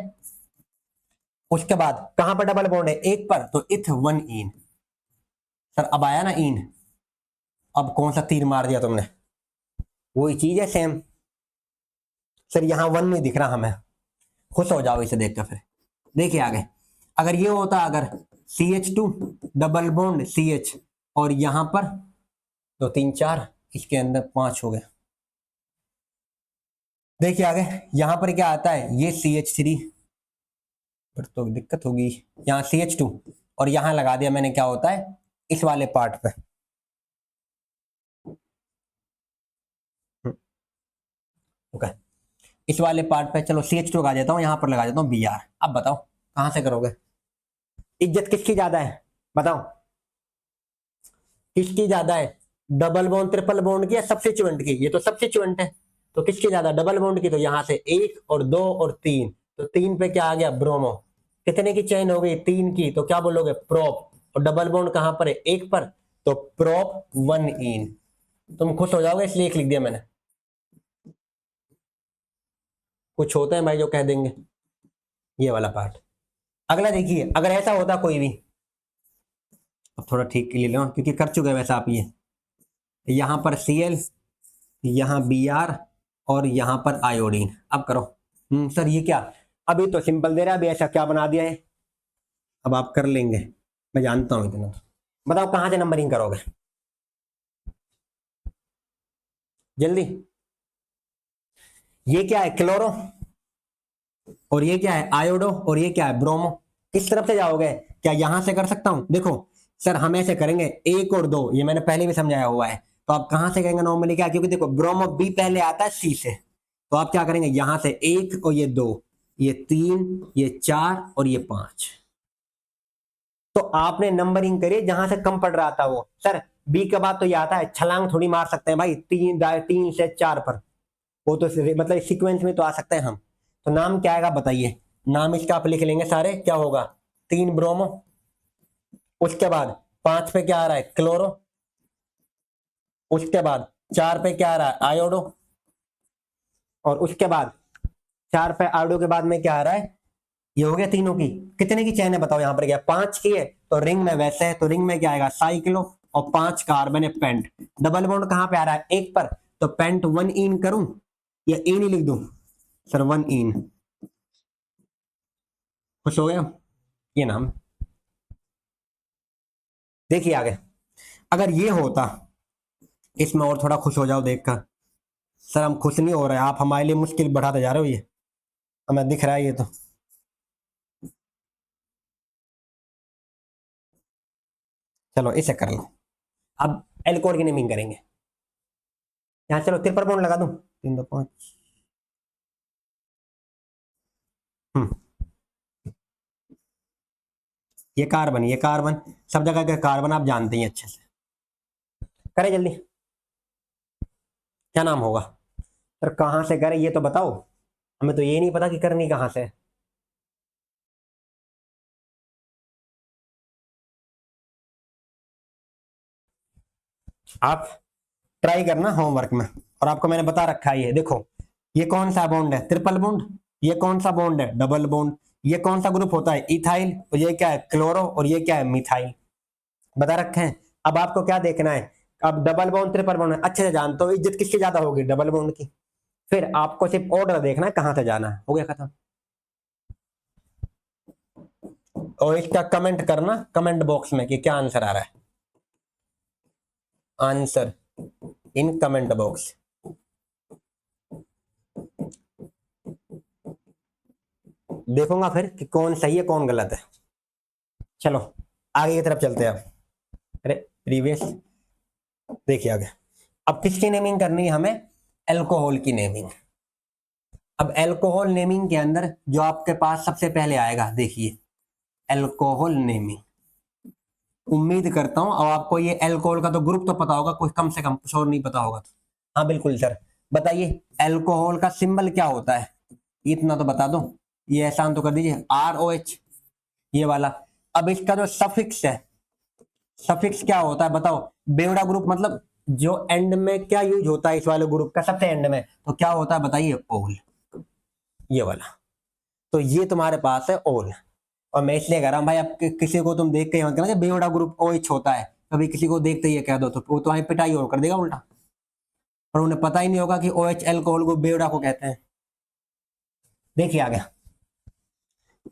उसके बाद कहां पर डबल बॉन्ड है, एक पर, तो इथ 1 इन। सर अब आया ना इन, अब कौन सा तीर मार दिया तुमने, वही चीज है सेम। सर यहां 1 नहीं दिख रहा हमें, खुश हो जाओ इसे देखकर। फिर देखिए आगे, अगर ये होता अगर CH2 डबल बॉन्ड CH और यहां पर 2 3 4, इसके अंदर 5 हो गए। देखिए आगे, यहां पर क्या आता है, ये CH3, फिर तो दिक्कत होगी। यहाँ CH2 और यहां लगा दिया मैंने, क्या होता है इस वाले पार्ट पे। ओके, इस वाले पार्ट पे चलो CH2 लगा देता हूँ, यहां पर लगा देता हूँ Br। अब बताओ कहां से करोगे, इज्जत किसकी ज्यादा है बताओ, किसकी ज्यादा है, डबल बॉन्ड ट्रिपल बॉन्ड की या सब्स्टिट्यूएंट की, ये तो सब्स्टिट्यूएंट है। तो किसकी ज्यादा, डबल बॉन्ड की, तो यहां से 1 और 2 और 3, तो 3 पे क्या आ गया, ब्रोमो। कितने की चेन हो गई, 3 की, तो क्या बोलोगे, प्रोप। और डबल बॉन्ड कहां पर है, 1 पर, तो प्रोप 1 इन। तुम खुश हो जाओगे इसलिए एक लिख दिया मैंने। कुछ होते हैं भाई जो कह देंगे, ये वाला पार्ट। अगला देखिए, अगर ऐसा होता कोई भी, अब थोड़ा ठीक के लिए लो क्योंकि कर चुके हैं वैसा आप ये, यहां पर Cl, यहाँ Br और यहां पर आयोडीन। अब करो। सर ये क्या, अभी तो सिंपल दे रहा है, अभी ऐसा क्या बना दिया है। अब आप कर लेंगे, मैं जानता हूं इतना। बताओ कहां से नंबरिंग करोगे जल्दी। ये क्या है, क्लोरो, और ये क्या है, आयोडो, और ये क्या है, ब्रोमो। किस तरफ से जाओगे, क्या यहां से कर सकता हूं, देखो सर हम ऐसे करेंगे 1 और 2, ये मैंने पहले भी समझाया हुआ है। तो आप कहां से करेंगे नॉर्मली, क्या, क्योंकि देखो ब्रोमो बी पहले आता है C से, तो आप क्या करेंगे, यहां से 1 और ये 2, ये 3, ये 4 और ये 5। तो आपने नंबरिंग करी जहां से कम पड़ रहा था वो। सर बी के बाद तो ये आता है, छलांग थोड़ी मार सकते हैं भाई, 3 से 4 पर, वो तो मतलब सीक्वेंस में तो आ सकते हैं हम। तो नाम क्या आएगा बताइए, नाम इसका आप लिख लेंगे सारे, क्या होगा, 3 ब्रोमो, उसके बाद 5 पे क्या आ रहा है, क्लोरो, उसके बाद 4 पे क्या आ रहा है, आयोडो, और उसके बाद 4 पे आयोडो के बाद में क्या आ रहा है, ये हो गया तीनों की। कितने की चैन है बताओ, यहां पर क्या 5 की है, तो रिंग में वैसे है, तो रिंग में क्या आएगा, साइक्लो, और 5 कार्बन है पेंट। डबल बॉन्ड कहां पे आ रहा है, 1 पर, तो पेंट 1 इन करूं या इन ही लिख दूं, सर 1 इन। खुश हो गया, ये नाम। देखिए आगे, अगर ये होता, इसमें और थोड़ा खुश हो जाओ देखकर। सर हम खुश नहीं हो रहे, आप हमारे लिए मुश्किल बढ़ाते जा रहे हो, ये हमें दिख रहा है ये तो। चलो इसे कर लो। अब एल्कोहल की नेमिंग करेंगे। यहाँ चलो ट्रिपल बॉन्ड लगा दूं, 3 2 5। ये कार्बन, ये कार्बन, सब जगह के कार्बन आप जानते हैं अच्छे से। करें जल्दी, क्या नाम होगा, सर कहां से करें ये तो बताओ, हमें तो ये नहीं पता कि करनी कहां से। आप ट्राई करना होमवर्क में, और आपको मैंने बता रखा है, ये देखो, ये कौन सा बॉन्ड है, ट्रिपल बॉन्ड, ये कौन सा बॉन्ड है, डबल बॉन्ड, ये कौन सा ग्रुप होता है, इथाइल, और ये क्या है, क्लोरो, और ये क्या है, मिथाइल, बता रखे हैं। अब आपको क्या देखना है, अब डबल बॉन्ड ट्रिपल बॉन्ड अच्छे से जानते हो, इज्जत किसकी ज्यादा होगी, डबल बॉन्ड की। फिर आपको सिर्फ ऑर्डर देखना है कहां से जाना है, हो गया खत्म। और इसका कमेंट करना कमेंट बॉक्स में कि क्या आंसर आ रहा है, आंसर इन कमेंट बॉक्स। देखूंगा फिर कि कौन सही है कौन गलत है। चलो आगे की तरफ चलते हैं अब। अरे प्रीवियस, देखिए आगे। अब किसकी नेमिंग करनी है हमें? अल्कोहल की नेमिंग। अब अल्कोहल नेमिंग के अंदर जो आपके पास सबसे पहले आएगा, देखिए अल्कोहल नेमिंग। उम्मीद करता हूं अब आपको ये अल्कोहल का तो ग्रुप तो पता होगा, कुछ कम से कम, कुछ और नहीं पता होगा। हाँ बिल्कुल सर, बताइए अल्कोहल का सिंबल क्या होता है? इतना तो बता दो, ये एहसान तो कर दीजिए, ROH, ये वाला। अब इसका जो सफिक्स है, सफिक्स क्या होता है बताओ? बेवड़ा ग्रुप, मतलब जो एंड में क्या यूज होता है इस वाले ग्रुप का, सबसे एंड में तो क्या होता है बताइए? ओल, ये वाला। तो ये तुम्हारे पास है ओल। और मैं इसलिए कह रहा हूं भाई, अब किसी को तुम देख के मत कहना बेवड़ा ग्रुप OH होता है, कभी किसी को देखते ही कह दो तो वो तुम्हारी पिटाई और कर देगा उल्टा, और उन्हें पता ही नहीं होगा कि OH अल्कोहल को बेवड़ा को कहते हैं। देखिए आगे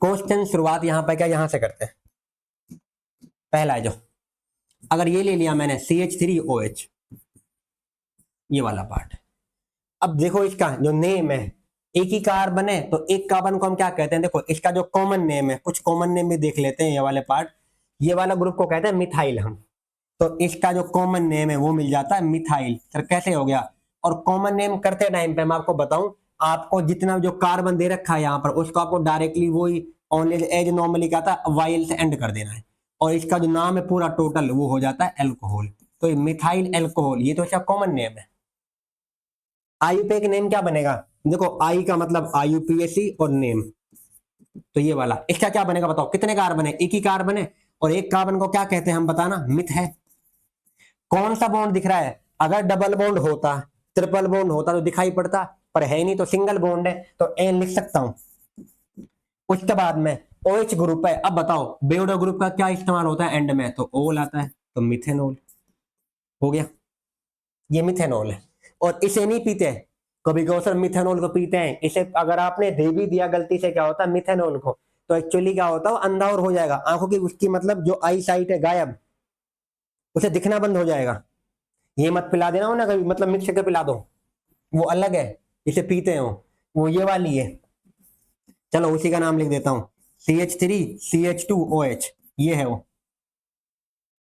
क्वेश्चन शुरुआत यहाँ पर क्या, यहाँ से करते हैं। पहला है जो, अगर ये ले लिया मैंने CH3OH, ये वाला पार्ट। अब देखो इसका जो नेम है, एक ही कार्बन है तो एक कार्बन को हम क्या कहते हैं? देखो इसका जो कॉमन नेम है, कुछ कॉमन नेम भी देख लेते हैं। ये वाले पार्ट, ये वाला ग्रुप को कहते हैं मिथाइल हम। तो इसका जो कॉमन नेम है वो मिल जाता है मिथाइल। सर कैसे हो गया? और कॉमन नेम करते टाइम पे मैं आपको बताऊं, आपको जितना जो कार्बन दे रखा है यहाँ पर, उसको आपको डायरेक्टली वही ओनली एज नॉर्मली क्या था, वाइल से एंड कर देना है, और इसका जो नाम है पूरा टोटल वो हो जाता है अल्कोहल। तो ये मिथाइल अल्कोहल, ये तो इसका कॉमन नेम है। IUPAC नेम क्या बनेगा? देखो आई का मतलब IUPAC और नेम, तो ये वाला इसका क्या बनेगा बताओ? कितने कार्बन है? एक ही कार्बन है, और एक कार्बन को क्या कहते हैं हम बताना? मिथ है। कौन सा बॉन्ड दिख रहा है? अगर डबल बॉन्ड होता, ट्रिपल बॉन्ड होता तो दिखाई पड़ता, पर है नहीं, तो सिंगल बॉन्ड है तो एन लिख सकता हूं। उसके बाद में OH ग्रुप है। अब बताओ बेवडो ग्रुप का क्या इस्तेमाल होता है एंड में? तो ओल आता है, तो मिथेनॉल हो गया। ये मिथेनॉल है, और इसे नहीं पीते कभी कहो सर मिथेनॉल को पीते हैं, इसे अगर आपने दे भी दिया गलती से क्या होता है मिथेनॉल को, तो एक्चुअली क्या होता है, अंधा और हो जाएगा, आंखों की उसकी मतलब जो आई साइट है गायब, उसे दिखना बंद हो जाएगा। ये मत पिला देना हो ना कभी, मतलब मिक्स करके पिला दो, वो अलग है, इसे पीते हो, वो ये वाली है। चलो उसी का नाम लिख देता हूं, CH3CH2OH, ये है वो।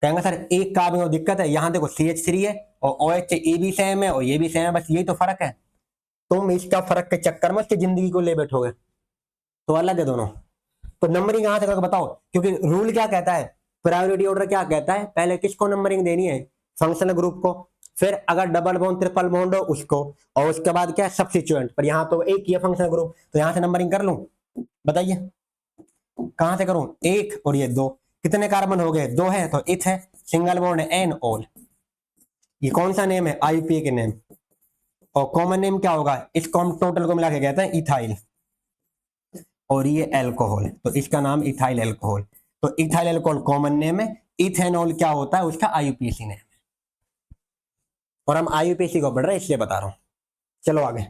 कहेंगे सर एक कार्बन में दिक्कत है, यहां देखो CH3 है और OH, ये भी सेम है और ये भी सेम है, बस यही तो फर्क है। तुम इसका फर्क के चक्कर में उसकी जिंदगी को ले बैठोगे, तो अलग है दोनों। तो नंबरिंग कहां से करके बताओ, क्योंकि रूल क्या कहता है, प्रायोरिटी ऑर्डर क्या कहता है, पहले किसको नंबरिंग देनी है? फंक्शनल ग्रुप को, फिर अगर डबल बॉन्ड ट्रिपल बॉन्ड हो उसको, और उसके बाद क्या है सब्स्टिट्यूएंट। पर यहाँ तो एक ही है फंक्शनल ग्रुप, तो यहां से नंबरिंग कर लूं? बताइए कहां से करूं? एक और ये दो, कितने कार्बन हो गए? दो है, तो इथ है, सिंगल बॉन्ड है एन ओल। ये कौन सा नेम है? IUPAC के नेम। और कॉमन नेम क्या होगा? इसको हम टोटल को मिला के कहते हैं इथाइल, और ये अल्कोहल, तो इसका नाम इथाइल अल्कोहल। तो इथाइल अल्कोहल कॉमन नेम है, इथेनॉल क्या होता है? उसका IUPAC नेम। और हम IUPAC को पढ़ रहे हैं इसलिए बता रहा हूं। चलो आगे,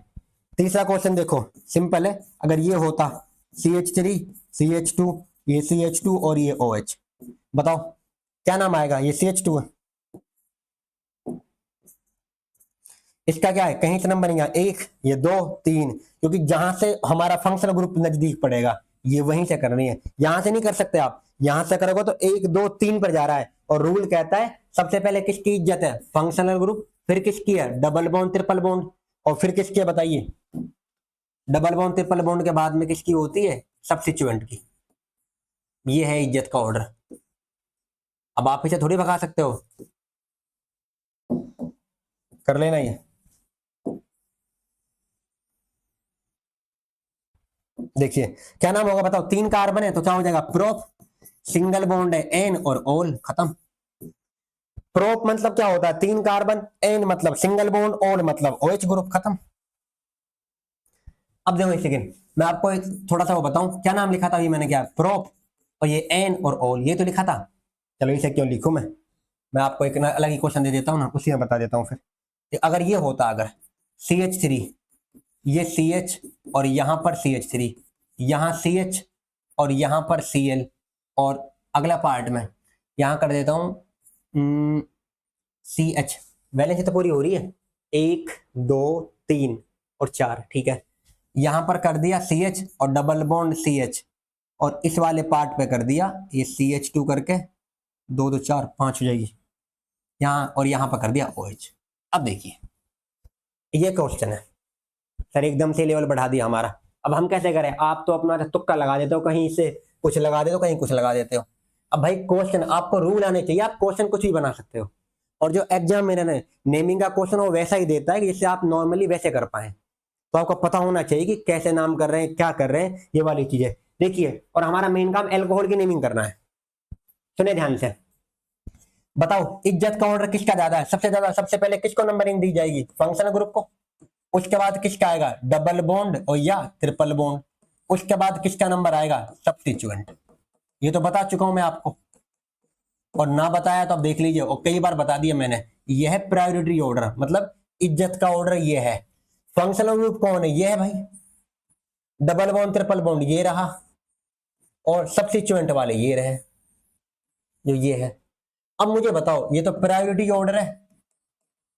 तीसरा क्वेश्चन देखो, सिंपल है। अगर ये होता CH3 CH2, ये CH2 और ये OH, बताओ क्या नाम आएगा? ये CH2 है, इसका क्या है? कहीं से नंबर नहीं आया, एक, ये दो, तीन, क्योंकि जहां से हमारा फंक्शनल ग्रुप नजदीक पड़ेगा ये वहीं से करनी है, यहां से नहीं कर सकते आप। यहां से करोगे तो एक दो तीन पर जा रहा है, और रूल कहता है सबसे पहले किसकी इज्जत है? फंक्शनल ग्रुप, फिर किसकी है? डबल बॉन्ड ट्रिपल बॉन्ड, और फिर किसकी है बताइए? डबल बॉन्ड ट्रिपल बॉन्ड के बाद में किसकी होती है? सब्स्टिट्यूएंट की। ये है इज्जत का ऑर्डर। अब आप इसे थोड़ी भगा सकते हो, कर लेना ये। देखिए क्या नाम होगा बताओ? तीन कार्बन है तो क्या हो जाएगा? प्रोप, सिंगल बॉन्ड है एन और ओल, खत्म। प्रोप मतलब क्या होता है? तीन कार्बन, एन मतलब सिंगल बॉन्ड, ओल मतलब OH ग्रुप, खत्म। अब देखो एक सेकेंड, मैं आपको एक थोड़ा सा वो बताऊं, क्या नाम लिखा था ये मैंने? क्या? प्रोप, और ये एन और ओल, ये तो लिखा था। चलो इसे क्यों लिखूं मैं आपको एक अलग ही क्वेश्चन दे देता हूँ ना, उसी में बता देता हूँ फिर। अगर ये होता, अगर CH3, ये CH, और यहां पर CH3, यहां CH, और यहां पर Cl, और अगला पार्ट में यहां कर देता हूं CH। वैलेंसी तो पूरी हो रही है, एक दो तीन और चार, ठीक है। यहां पर कर दिया CH और डबल बॉन्ड CH, और इस वाले पार्ट पे कर दिया ये CH2 करके, 2 2 4 5 हो जाएगी यहाँ, और यहाँ पर कर दिया OH। अब देखिए ये क्वेश्चन है सर, एकदम से लेवल बढ़ा दिया हमारा। अब हम कैसे करें, आप तो अपना तुक्का लगा देते हो, कहीं से कुछ लगा देते हो, कहीं कुछ लगा देते हो। अब भाई क्वेश्चन आपको रूल आने चाहिए, आप क्वेश्चन कुछ भी बना सकते हो, और जो एग्जाम में ने नेमिंग का क्वेश्चन वो वैसा ही देता है कि जिससे आप नॉर्मली वैसे कर पाए। तो आपको पता होना चाहिए कि कैसे नाम कर रहे हैं, क्या कर रहे हैं, ये वाली चीजें देखिए। और हमारा मेन काम एल्कोहल की नेमिंग करना है। सुने ध्यान से, बताओ इज्जत का ऑर्डर किसका ज्यादा है, सबसे ज्यादा सबसे पहले किसको नंबरिंग दी जाएगी, फंक्शनल ग्रुप को। उसके बाद किसका आएगा, डबल बॉन्ड और या ट्रिपल बॉन्ड। उसके बाद किसका नंबर आएगा, सब्स्टिट्यूएंट। ये तो बता चुका हूं मैं आपको, और ना बताया तो आप देख लीजिए, और कई बार बता दिया मैंने। यह है प्रायोरिटी ऑर्डर, मतलब इज्जत का ऑर्डर ये है। फंक्शनल ग्रुप कौन है, ये है भाई डबल बॉन्ड ट्रिपल बॉन्ड, ये रहा, और सब्स्टिट्यूएंट वाले ये रहे जो ये है। अब मुझे बताओ, ये तो प्रायोरिटी ऑर्डर है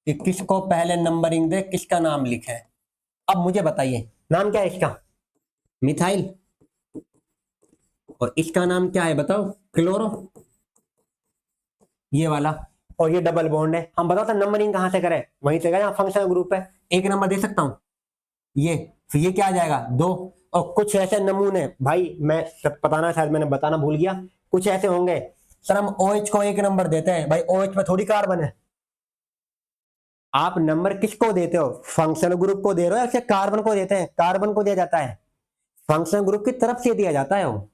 कि किसको पहले नंबरिंग दे, किसका नाम लिखे। अब मुझे बताइए नाम क्या है इसका, मिथाइल, और इसका नाम क्या है बताओ, क्लोरो, ये वाला, और ये डबल बॉन्ड है। हम बताओ तो नंबरिंग कहां से करें, वहीं से करें, फंक्शनल ग्रुप है, एक नंबर दे सकता हूं ये, फिर ये क्या आ जाएगा 2। और कुछ ऐसे नमूने भाई मैं बताना, शायद मैंने बताना भूल गया, कुछ ऐसे होंगे सर हम OH को 1 नंबर देते हैं, भाई OH में थोड़ी कार्बन है। आप नंबर किसको देते हो, फंक्शनल ग्रुप को दे रहे हो या कार्बन को देते हैं, कार्बन को दिया जाता है, फंक्शनल ग्रुप की तरफ से दिया जाता है वो,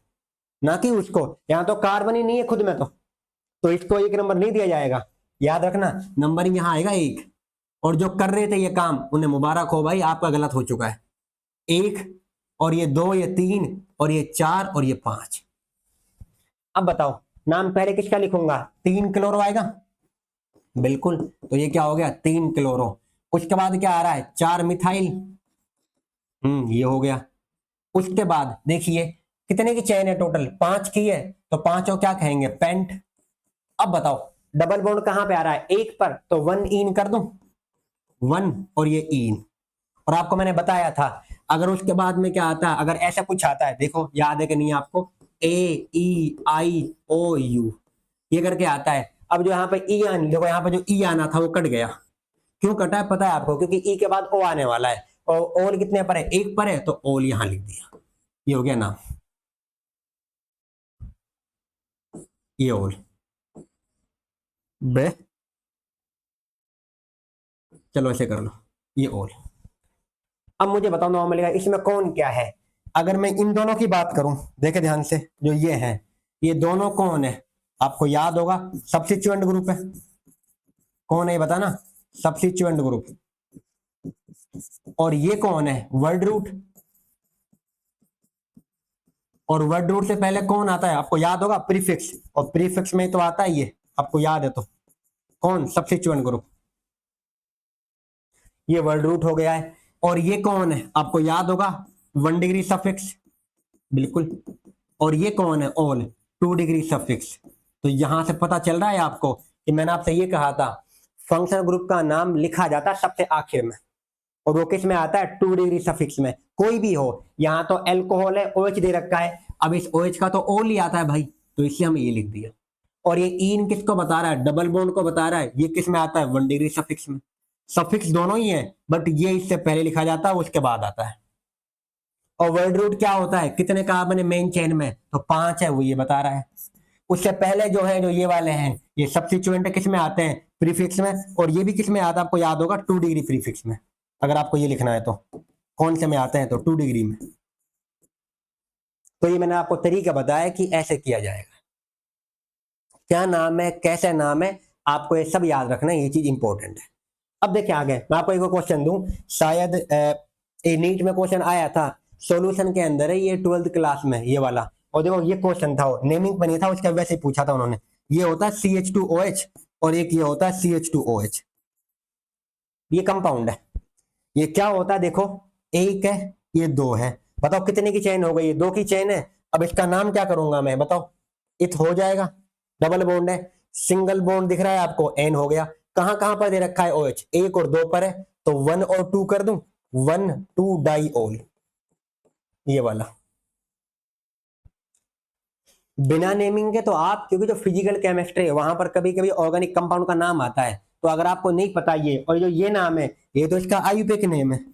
ना कि उसको। यहां तो कार्बन ही नहीं है खुद में, तो इसको 1 नंबर नहीं दिया जाएगा, याद रखना। नंबरिंग यहां आएगा 1, और जो कर रहे थे ये काम उन्हें मुबारक हो भाई, आपका गलत हो चुका है। 1 और ये 2, ये 3 और ये 4 और ये 5। अब बताओ नाम पहले किसका लिखूंगा, 3 क्लोरो आएगा, बिल्कुल। तो ये क्या हो गया, 3 क्लोरो। उसके बाद क्या आ रहा है, 4 मिथाइल, ये हो गया। उसके बाद देखिए कितने की चेन है, टोटल 5 की है, तो 5 को क्या कहेंगे, पेंट। अब बताओ डबल बॉन्ड कहां पे आ रहा है, 1 पर, तो 1 इन कर दूं, 1 और ये इन। और आपको मैंने बताया था अगर उसके बाद में क्या आता है, अगर ऐसा कुछ आता है, देखो याद है कि नहीं आपको, AEIOU ये करके आता है। अब जो यहाँ पे ई आना, देखो यहाँ पे जो ई आना था वो कट गया। क्यों कटा है पता है आपको, क्योंकि ई के बाद ओ आने वाला है, और ओल कितने पर है, 1 पर है, तो ओल यहां लिख दिया, ये हो गया नाम, ये ओल। बे चलो ऐसे कर लो, ये ओल। अब मुझे बताओ नॉर्मली इसमें कौन क्या है। अगर मैं इन दोनों की बात करूं, देखे ध्यान से, जो ये है, ये दोनों कौन है, आपको याद होगा सब्स्टिट्यूएंट ग्रुप है। कौन है ये बताना, सब्स्टिट्यूएंट ग्रुप। और ये कौन है, वर्ड रूट। और वर्ड रूट से पहले कौन आता है, आपको याद होगा प्रीफिक्स, और प्रीफिक्स में तो आता है ये, आपको याद है तो कौन, सब्स्टिट्यूएंट ग्रुप। ये वर्ड रूट हो गया है। और ये कौन है, आपको याद होगा 1 डिग्री सफिक्स, बिल्कुल। और ये कौन है, ऑल, 2 डिग्री सफिक्स। तो यहां से पता चल रहा है आपको कि मैंने आपसे ये कहा था फंक्शनल ग्रुप का नाम लिखा जाता है सबसे आखिर में, और वो किस में आता है, 2 डिग्री सफिक्स में। कोई भी हो, यहाँ तो एल्कोहल है, OH दे रखा है, अब इस OH का तो ओल ही आता है भाई, तो इसलिए हम ये लिख दिया। और ये इन किसको बता रहा है, डबल बॉन्ड को बता रहा है, ये किस में आता है, 1 डिग्री सफिक्स में। सफिक्स दोनों ही है, बट ये इससे पहले लिखा जाता है, उसके बाद आता है। और वर्ड रूट क्या होता है, कितने कार्बन है मेन चेन में, तो 5 है, वो ये बता रहा है। उससे पहले जो है, जो ये वाले हैं, ये सब्स्टिट्यूएंट किस में आते हैं, प्रीफिक्स में। और ये भी किस में आता है, आपको याद होगा 2 डिग्री प्रीफिक्स में। अगर आपको ये लिखना है तो कौन से में आते हैं, तो 2 डिग्री में। तो ये मैंने आपको तरीका बताया कि ऐसे किया जाएगा, क्या नाम है, कैसे नाम है, आपको ये सब याद रखना है, ये चीज इंपॉर्टेंट है। अब देखिए आगे मैं आपको एक क्वेश्चन दूं, शायद नीट में क्वेश्चन आया था, सॉल्यूशन के अंदर है ये, 12th क्लास में ये वाला। और देखो ये क्वेश्चन था, नेमिंग बनी था उसका, वैसे ही पूछा था उन्होंने। ये होता है CH2OH, और एक ये होता है CH2OH, ये कंपाउंड है। ये क्या होता है देखो, 1 है, ये 2 है, बताओ कितने की चेन हो गई, ये 2 की चेन है। अब इसका नाम क्या करूंगा मैं, बताओ, इत हो जाएगा, डबल बॉन्ड है, सिंगल बॉन्ड दिख रहा है आपको, N हो गया। कहां कहां पर दे रखा है OH, 1 और 2 पर है, तो 1 और 2 कर दूं, 1 2 डाई ओल, ये वाला। बिना नेमिंग के तो आप, क्योंकि जो फिजिकल केमिस्ट्री है वहां पर कभी कभी ऑर्गेनिक कंपाउंड का नाम आता है, तो अगर आपको नहीं पता ये, और जो ये नाम है ये तो इसका आयुर्वेदिक नेम है,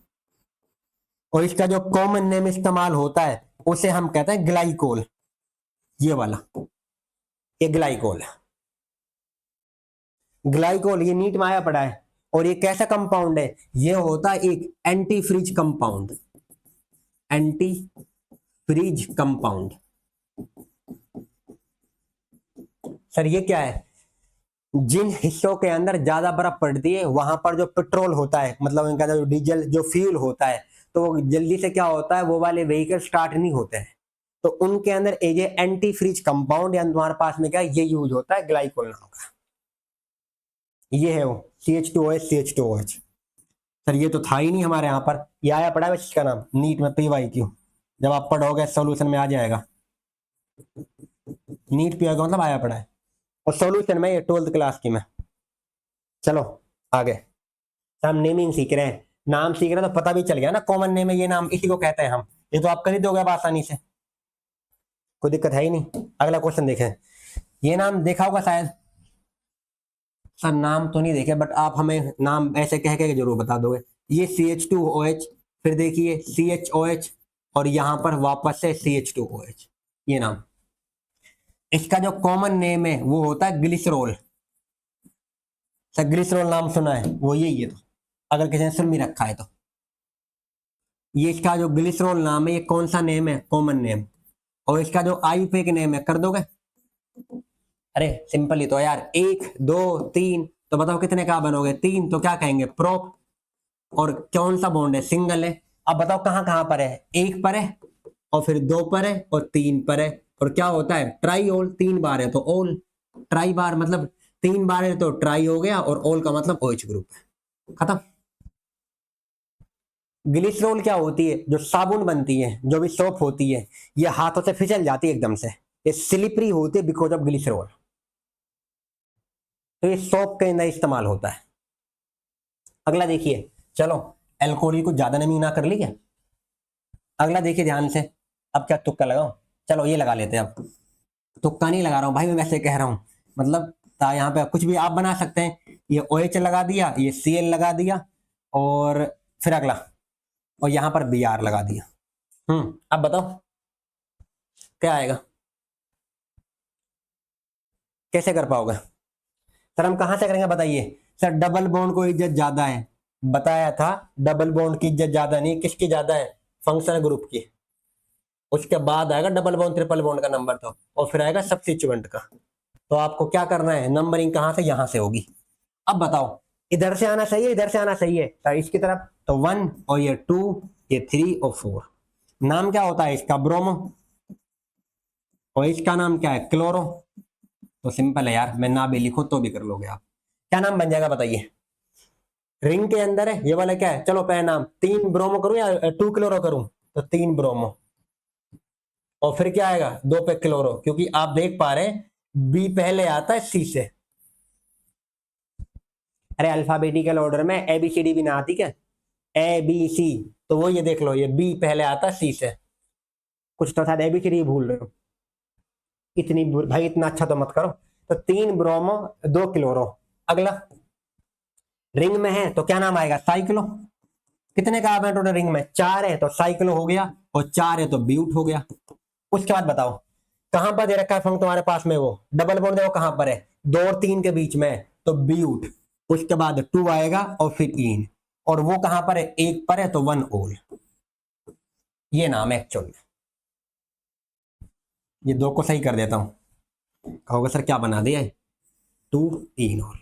और इसका जो कॉमन नेम इस्तेमाल होता है उसे हम कहते हैं ग्लाइकोल। ये वाला, ये ग्लाइकोल है। ग्लाइकोल ये नीट में आया पड़ा है। और ये कैसा कंपाउंड है? ये होता है एक antifreeze compound. Antifreeze compound. Sir ये क्या है? जिन हिस्सों के अंदर ज्यादा बर्फ पड़ती है वहां पर जो पेट्रोल होता है, मतलब इनका जो डीजल जो फ्यूल होता है, तो वो जल्दी से क्या होता है, वो वाले व्हीकल स्टार्ट नहीं होते हैं। तो उनके अंदर ये एंटी फ्रीज कंपाउंड या तुम्हारे पास में क्या ये यूज होता है, ग्लाइकोल नाम का। ये है वो CH2OH CH2OH। सर ये तो था ही नहीं हमारे यहाँ पर, ये आया पड़ा है इसका नाम नीट में PYQ। जब आप पढ़ोगे सॉल्यूशन में आ जाएगा। नीट PYQ मतलब आया पड़ा है, और सॉल्यूशन में ये 12th क्लास की में। चलो आगे। हम नेमिंग सीख रहे हैं, नाम सीख रहे हैं, तो पता भी चल गया ना कॉमन नेम है ये, नाम इसी को कहते हैं हम। ये तो आप कर ही दोगे अब आसानी से, कोई दिक्कत है ही नहीं। अगला क्वेश्चन देखें। ये नाम देखा होगा शायद। सर नाम तो नहीं देखे, बट आप हमें नाम ऐसे कह के जरूर बता दोगे। ये CH2OH, फिर देखिए CHOH, और यहां पर वापस से CH2OH। ये नाम, इसका जो कॉमन नेम है वो होता है ग्लिसरॉल। सर ग्लिसरॉल नाम सुना है, वो यही है तो, अगर किसी ने सुन भी रखा है तो। ये इसका जो ग्लिसरॉल नाम है ये कौन सा नेम है? Common name. और इसका जो आयुर्वेदिक नेम है कर दोगे? अरे सिंपल ही तो यार, 1 2 3, तो बताओ कितने का बनोगे? 3, तो क्या कहेंगे? प्रोप। और कौन सा बॉन्ड है? सिंगल है। अब बताओ कहां कहां पर है? 1 पर है, और फिर 2 पर है, और 3 पर है। और क्या होता है? ट्राई ओल। 3 बार है तो ओल। ट्राई बार मतलब 3 बार है तो ट्राई हो गया, और ओल का मतलब OH ग्रुप है। खत्म। ग्लिसरॉल क्या होती है? जो साबुन बनती है, जो भी सोप होती है, ये हाथों से फिसल जाती है एकदम से, ये स्लिपरी होती है बिकॉज ऑफ ग्लिसरॉल। तो ये सोप के अंदर इस्तेमाल होता है। अगला देखिए। चलो एल्कोहल को ज्यादा नमी ना कर ली क्या? अगला देखिए ध्यान से। अब क्या तुक्का लगाओ? चलो ये लगा लेते हैं अब। तुक्का नहीं लगा रहा हूं भाई, मैं वैसे कह रहा हूं, मतलब यहाँ पे कुछ भी आप बना सकते हैं। ये OH लगा दिया, ये Cl लगा दिया, और फिर अगला, और यहां पर Br लगा दिया। अब बताओ क्या आएगा? कैसे कर पाओगे? सर हम कहां से करेंगे बताइए? सर डबल बॉन्ड को इज्जत ज्यादा है, बताया था। डबल बॉन्ड की इज्जत ज्यादा नहीं, किसकी ज्यादा है? फंक्शनल ग्रुप की। उसके बाद आएगा डबल बॉन्ड ट्रिपल बॉन्ड का नंबर, तो और फिर आएगा सब्स्टिट्यूएंट का। तो आपको क्या करना है? नंबरिंग कहां से? यहां से होगी। अब बताओ, इधर से आना सही है, इधर से आना सही है? तो इसकी तरफ तो 1, और ये 2, ये 3 और 4। नाम क्या होता है इसका? ब्रोमो। और इसका नाम क्या है? क्लोरो। तो सिंपल है यार, मैं ना भी लिखूं तो भी कर लोगे आप। क्या नाम बन जाएगा बताइए? रिंग के अंदर है ये वाला, क्या है? चलो पहले नाम 3 ब्रोमो करूं या 2 क्लोरो करूं? तो 3 ब्रोमो, और फिर क्या आएगा? 2 पे क्लोरो, क्योंकि आप देख पा रहे हैं बी पहले आता है सी से। अरे अल्फाबेटिकल ऑर्डर में ABCD भी ना आती क्या? ABC, तो वो ये देख लो, ये बी पहले आता है सी से। कुछ तो शायद ABCD भूल रहे हो। इतनी भाई इतना अच्छा तो मत करो। तो 3 ब्रोमो 2 क्लोरो। अगला, रिंग में है तो क्या नाम आएगा? साइक्लो। कितने कार्बन टोटल रिंग में? 4 है तो साइक्लो हो गया, और 4 है तो ब्यूट हो गया। उसके बाद बताओ कहां पर दे रखा है फंक तुम्हारे पास में? वो डबल बॉन्ड देखो कहां पर है, 2 और 3 के बीच में, तो ब्यूट। उसके बाद 2 आएगा, और फिर इन, और वो कहां पर है? 1 पर है तो 1 ओल। ये नाम है एक्चुअल में। ये 2 को सही कर देता हूं। कहोगे सर क्या बना दिया है? 2 इन ओल,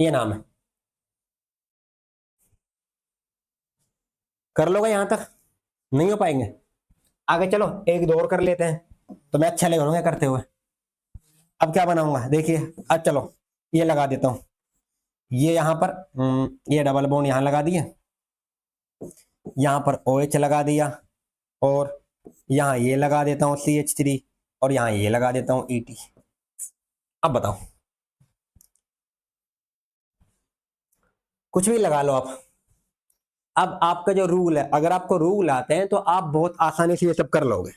ये नाम है। कर लोगे यहां तक? नहीं हो पाएंगे? आगे चलो एक दो और कर लेते हैं, तो मैं अच्छा लगूंगा करते हुए। अब क्या बनाऊंगा देखिए। अब चलो ये लगा देता हूं, ये यहां पर ये डबल बॉन्ड यहां लगा दिए, यहां पर OH लगा दिया, और यहां ये लगा देता हूं CH3, और यहां ये लगा देता हूं ET। अब बताओ, कुछ भी लगा लो आप। अब आपका जो रूल है, अगर आपको रूल आते हैं तो आप बहुत आसानी से ये सब कर लोगे।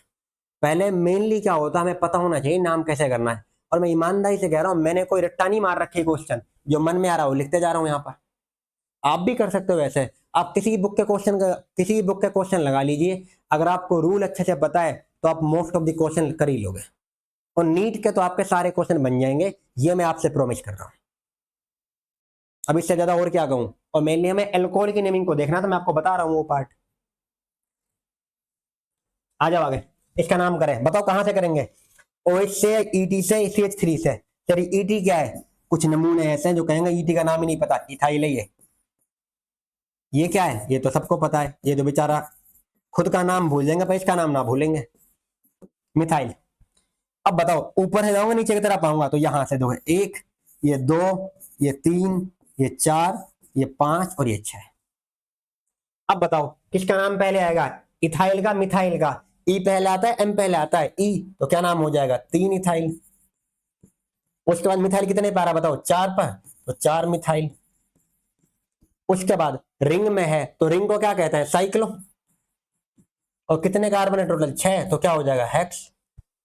पहले मेनली क्या होता है, हमें पता होना चाहिए नाम कैसे करना है। और मैं ईमानदारी से कह रहा हूं, मैंने कोई रट्टा नहीं मार रखी क्वेश्चन, जो मन में आ रहा है वो लिखते जा रहा हूं यहाँ पर। आप भी कर सकते हो वैसे। आप किसी भी बुक के क्वेश्चन लगा लीजिए, अगर आपको रूल अच्छे से पता है तो आप मोस्ट ऑफ द क्वेश्चन कर ही लोगे। और नीट के तो आपके सारे क्वेश्चन बन जाएंगे, ये मैं आपसे प्रॉमिस कर रहा हूं। अब इससे ज्यादा और क्या कहूं। और मेनली हमें एल्कोहल की नेमिंग को देखना, तो मैं आपको बता रहा हूं वो पार्ट। आ जाओ आगे। इसका नाम करें, बताओ कहां से करेंगे। OH से, ET से, CH3 से। चलिए ET क्या है, कुछ नमूने ऐसे हैं जो कहेंगे ET का नाम ही नहीं पता, इथाइल है ये क्या है, ये तो सबको पता है, ये जो बेचारा खुद का नाम भूल जाएंगे पर इसका नाम ना भूलेंगे, मिथाइल। अब बताओ, ऊपर से जाऊंगा नीचे की तरफ आऊंगा तो यहां से दो है, एक, ये दो, ये तीन, ये चार, ये पांच और ये छह। अब बताओ किसका नाम पहले आएगा, इथाइल का, मिथाइल का। ई पहले आता है, एम पहले आता है, ई, तो क्या नाम हो जाएगा, तीन इथाइल। उसके बाद मिथाइल कितने पर आ रहा बताओ, चार पर, तो चार मिथाइल। उसके बाद रिंग में है तो रिंग को क्या कहते हैं, साइक्लो। और कितने कार्बन है टोटल, छह, तो क्या हो जाएगा, हेक्स।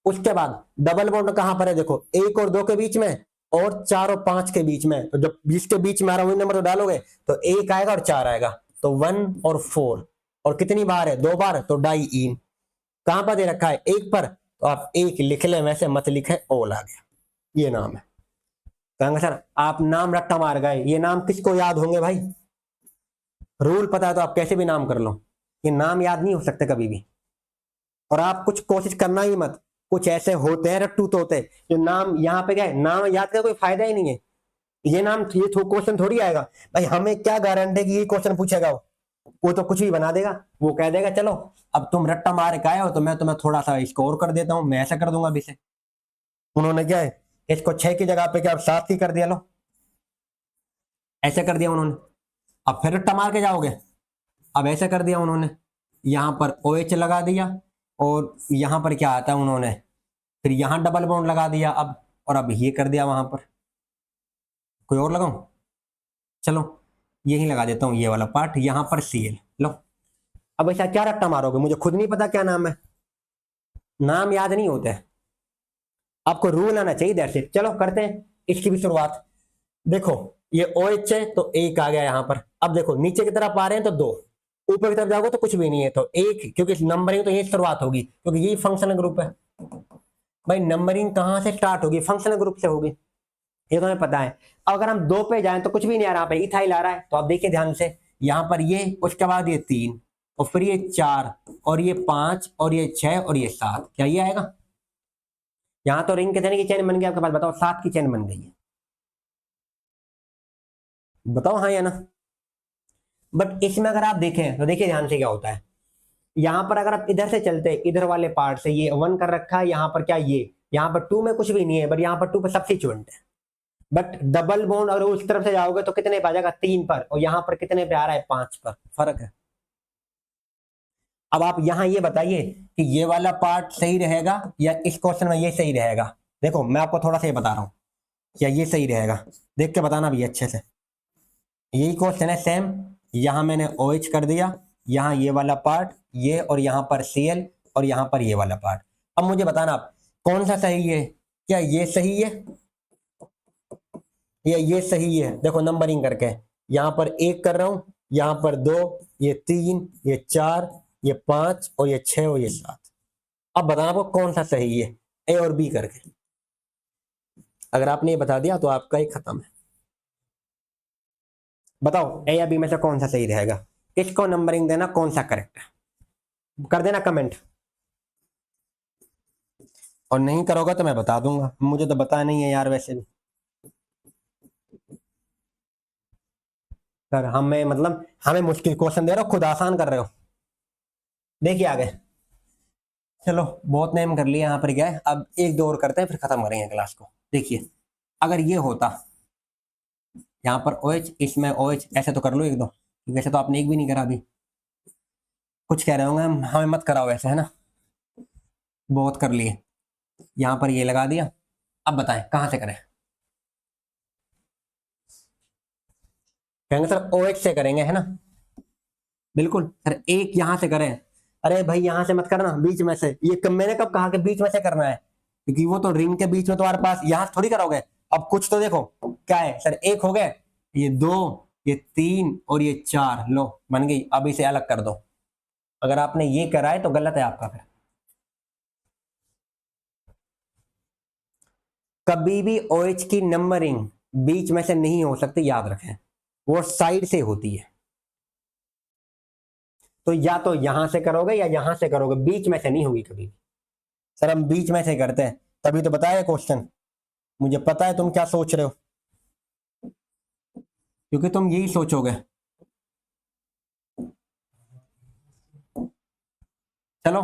उसके बाद डबल बॉन्ड कहां पर है, देखो एक और दो के बीच में और चार और पांच के बीच में, तो जब जिसके बीच में आ रहा वही नंबर तो डालोगे, तो एक आएगा और चार आएगा, तो 1 और 4। और कितनी बार है, दो बार, तो डाई इन। कहां पर दे रखा है, एक पर, तो आप एक लिख ले, वैसे मत लिखे, ओल आ गया, ये नाम है। कहेंगे सर आप नाम रट्टा मार गए, ये नाम किसको याद होंगे भाई। रूल पता है तो आप कैसे भी नाम कर लो, ये नाम याद नहीं हो सकते कभी भी। और आप कुछ कोशिश करना ही मत, कुछ ऐसे होते हैं रट्टू तोते जो नाम यहाँ पे क्या है, नाम याद का कोई फायदा ही नहीं है। ये नाम, ये क्वेश्चन थोड़ी आएगा भाई, हमें क्या गारंटी है कि ये क्वेश्चन पूछेगा वो तो कुछ भी बना देगा। वो कह देगा चलो अब तुम रट्टा मार के आए हो तो मैं तुम्हें थोड़ा सा स्कोर कर देता हूं, मैं ऐसा कर दूंगा अभी से। उन्होंने क्या है, इसको 6 की जगह पे क्या 7 की कर दिया, लो ऐसे कर दिया उन्होंने। अब फिर रट्टा मार के जाओगे, अब ऐसे कर दिया उन्होंने, यहां पर OH लगा दिया, और यहां पर क्या आता है उन्होंने, फिर यहां डबल बॉन्ड लगा दिया अब, और अब ये कर दिया वहां पर। कोई और लगाऊं, चलो यही लगा देता हूं, ये वाला पार्ट यहां पर Cl लो। अब ऐसा क्या रट्टा मारोगे, मुझे खुद नहीं पता क्या नाम है, नाम याद नहीं होते, आपको रूल आना चाहिए दैट से। चलो करते हैं इसकी भी शुरुआत। देखो ये OH है तो एक आ गया यहां पर। अब देखो नीचे की तरफ आ रहे हैं तो दो, ऊपर की तरफ जाओगे तो कुछ भी नहीं है, तो एक, क्योंकि नंबरिंग तो यही शुरुआत होगी क्योंकि यही फंक्शनल ग्रुप है। भाई नंबरिंग कहां से स्टार्ट होगी, फंक्शनल ग्रुप से होगी, ये तो हमें पता है। अब अगर हम दो पे जाएं तो कुछ भी नहीं आ रहा, पे इथाइल आ रहा है, तो आप देखिए ध्यान से, यहां पर ये, उसके बाद ये तीन, और फिर ये चार, और ये पांच, और ये छह, और ये सात, क्या ये आएगा। यहां तो रिंग कितने की चेन बन गई आपके पास, बताओ, 7 की चेन बन गई है, बताओ हाँ या ना। बट इसमें अगर आप देखें तो देखिए ध्यान से क्या होता है, यहां पर अगर आप इधर से चलते, इधर वाले पार्ट से, ये 1 कर रखा है, यहां पर क्या ये, यहां पर 2 में कुछ भी नहीं है, बट यहां पर 2 पर सब्स्टिट्यूएंट है। बट डबल बॉन्ड अगर उस तरफ से जाओगे तो कितने पे आ जाएगा, 3 पर, और यहां पर कितने पे आ रहा है, 5 पर, फर्क है। अब आप यहां ये बताइए कि ये वाला पार्ट सही रहेगा या इस क्वेश्चन में ये सही रहेगा। देखो मैं आपको थोड़ा सा ये बता रहा हूं, क्या ये सही रहेगा, देख के बताना भी अच्छे से। यही क्वेश्चन है सेम, यहां मैंने OH कर दिया, यहां ये वाला पार्ट, ये, और यहां पर Cl, और यहां पर ये वाला पार्ट। अब मुझे बताना आप कौन सा सही है, क्या ये सही है या ये सही है। देखो नंबरिंग करके, यहां पर एक कर रहा हूं, यहां पर दो, ये तीन, ये चार, ये पांच, और ये छह, और ये सात। अब बताना आपको कौन सा सही है, ए और बी करके। अगर आपने ये बता दिया तो आपका ही खत्म है। बताओ ए या बी में से कौन सा सही रहेगा, किसको नंबरिंग देना, कौन सा करेक्ट है, कर देना कमेंट। और नहीं करोगे तो मैं बता दूंगा, मुझे तो पता नहीं है यार वैसे भी। सर हमें मतलब हमें मुश्किल क्वेश्चन दे रहे हो, खुद आसान कर रहे हो। देखिए आगे, चलो बहुत नेम कर लिया, यहाँ पर क्या है, अब एक दो और करते हैं फिर खत्म करेंगे क्लास को। देखिए अगर ये होता, यहाँ पर OH, इसमें OH, ऐसे तो कर लो एक दो, क्योंकि ऐसे तो आपने एक भी नहीं करा अभी। कुछ कह रहे होंगे हमें मत कराओ ऐसे, है ना, बहुत कर लिए। यहाँ पर ये लगा दिया, अब बताएं कहाँ से करें। कहेंगे सर OH से करेंगे, है ना। बिल्कुल सर, एक यहां से करें। अरे भाई यहां से मत करना, बीच में से। ये मैंने कब कहा कि बीच में से करना है, क्योंकि वो तो रिंग के बीच में तुम्हारे पास, यहां थोड़ी करोगे। अब कुछ तो देखो क्या है सर, एक हो गए, ये दो, ये तीन और ये चार, लो बन गई। अब इसे अलग कर दो। अगर आपने ये करा है तो गलत है आपका। फिर कभी भी OH की नंबरिंग बीच में से नहीं हो सकती, याद रखें, वो साइड से होती है। तो या तो यहां से करोगे या यहां से करोगे, बीच में से नहीं होगी कभी भी। सर हम बीच में से करते हैं, तभी तो बताया क्वेश्चन। मुझे पता है तुम क्या सोच रहे हो, क्योंकि तुम यही सोचोगे। चलो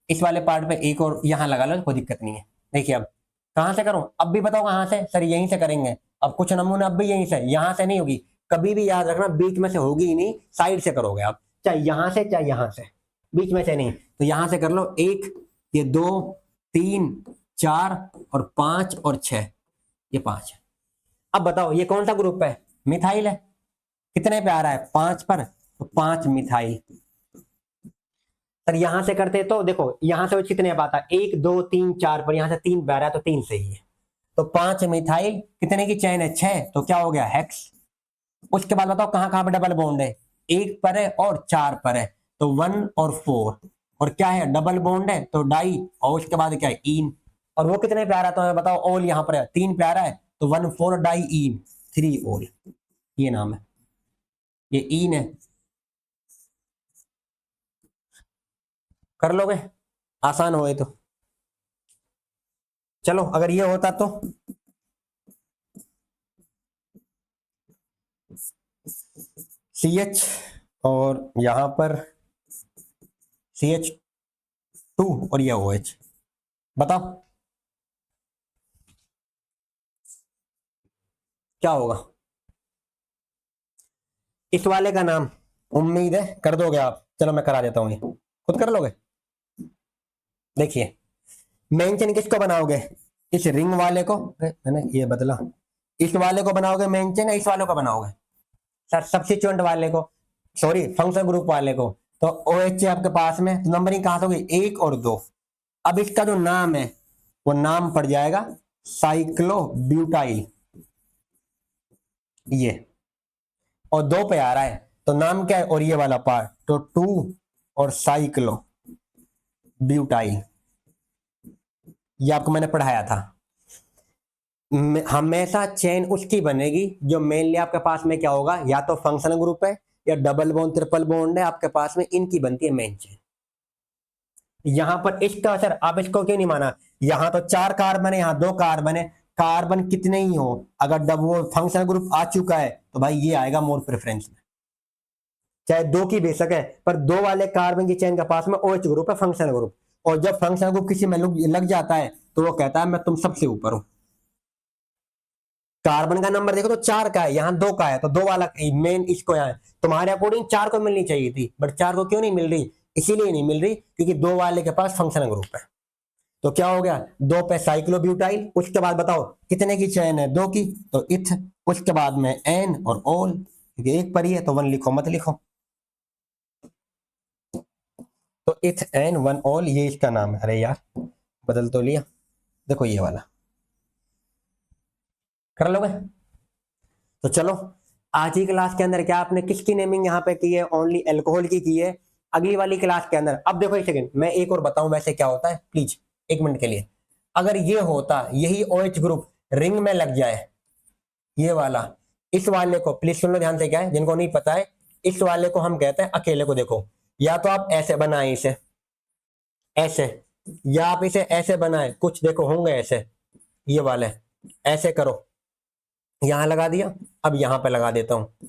इस वाले पार्ट पे एक और यहां लगा लो, कोई दिक्कत नहीं है। देखिए अब कहां से करूं, अब भी बताओ कहां से। सर यहीं से करेंगे। अब कुछ नमूने अब भी यहीं से, यहां से नहीं होगी कभी भी, याद रखना बीच में से होगी ही नहीं, साइड से करोगे आप, चाहे यहां से चाहे यहां से, बीच में से नहीं। तो यहां से कर लो, एक, ये दो, तीन, चार और पांच और छह, ये पांच। अब बताओ ये कौन सा ग्रुप है, मिथाइल है। कितने पे आ रहा है, पांच पर, तो पांच मिथाइल। सर यहां से करते तो देखो, यहां से कितने पे आता है, एक दो तीन चार पर, यहां से तीन पे आ रहा है तो तीन सही है। तो पांच मिथाइल कितने की चेन है, छह, तो क्या हो गया, हेक्स। उसके बाद बताओ कहां कहां पे डबल बॉन्ड है, एक पर है और चार पर है, तो वन और फोर। और क्या है, डबल बॉन्ड है तो डाई, और उसके बाद क्या है, इन। और वो कितने पे आ रहा है तो बताओ, ऑल यहां पर है, तीन पे आ रहा है, तो वन फोर डाई इन, थ्री ऑल, ये नाम है, ये इन है। कर लोगे, आसान होए तो। चलो अगर ये होता तो CH, और यहां पर CH2 और ये OH, बताओ क्या होगा। इस वाले का नाम, उम्मीद है कर दोगे आप, चलो मैं करा देता हूं, ये खुद कर लोगे। देखिए मेंशन किसको बनाओगे, इस रिंग वाले को, मैंने ये बदला, इस वाले को बनाओगे मेंशन या इस वाले को बनाओगे, सर सब्स्टिट्यूएंट वाले को, सॉरी फंक्शन ग्रुप वाले को। तो OH आपके पास में, तो नंबरिंग कहां से होगी, एक और दो। अब इसका जो नाम है वो नाम पड़ जाएगा साइक्लोब्यूटाइल, ये, और दो पे आ रहा है तो नाम क्या है, और ये वाला पार्ट तो टू और साइक्लो ब्यूटाइल, ये आपको मैंने पढ़ाया था। हमेशा चेन उसकी बनेगी जो मेनली आपके पास में क्या होगा, या तो फंक्शनल ग्रुप है या डबल बॉन्ड ट्रिपल बॉन्ड है आपके पास में, इनकी बनती है मेन चेन। यहां पर इसका असर, आप इसको क्यों नहीं माना, यहां तो चार कार्बन है, यहां दो कार्बन है, कार्बन कितने ही हो, अगर डब वो फंक्शनल ग्रुप आ चुका है तो भाई ये आएगा मोर प्रेफरेंस में, चाहे दो की बेशक है, पर दो वाले कार्बन की चेन के पास में OH ग्रुप है, फंक्शनल ग्रुप। और जब फंक्शनल ग्रुप किसी में लग जाता है तो वो कहता है मैं तुम सबसे ऊपर हूं। कार्बन का नंबर देखो तो चार का है, यहाँ दो का है, तो दो वाला मेन इसको यहाँ है। तुम्हारे अकॉर्डिंग चार को मिलनी चाहिए थी, बट चार को क्यों नहीं मिल रही, इसीलिए नहीं मिल रही क्योंकि दो वाले के पास फंक्शनल ग्रुप है। तो क्या हो गया, दो पे साइक्लोब्यूटाइल, उसके बाद बताओ कितने की चेन है, दो की, तो इथ, उसके बाद में एन और ओल, क्योंकि एक पर ही है तो वन लिखो मत लिखो, तो इथ एन वन ऑल, ये इसका नाम है। अरे यार बदल तो लिया, देखो ये वाला, कर लोगे। तो चलो आज ही क्लास के अंदर क्या आपने किसकी नेमिंग यहाँ पे की है, ओनली अल्कोहल की है। अगली वाली क्लास के अंदर, अब देखो एक सेकंड, मैं एक और बताऊं वैसे क्या होता है, प्लीज एक मिनट के लिए। अगर ये होता, यही OH ग्रुप रिंग में लग जाए, ये वाला, इस वाले को प्लीज सुन लो ध्यान से, क्या है जिनको नहीं पता है, इस वाले को हम कहते हैं अकेले को, देखो या तो आप ऐसे बनाए इसे, ऐसे, या आप इसे ऐसे बनाए, कुछ देखो होंगे ऐसे, ये वाले, ऐसे करो, यहां लगा दिया, अब यहां पे लगा देता हूं,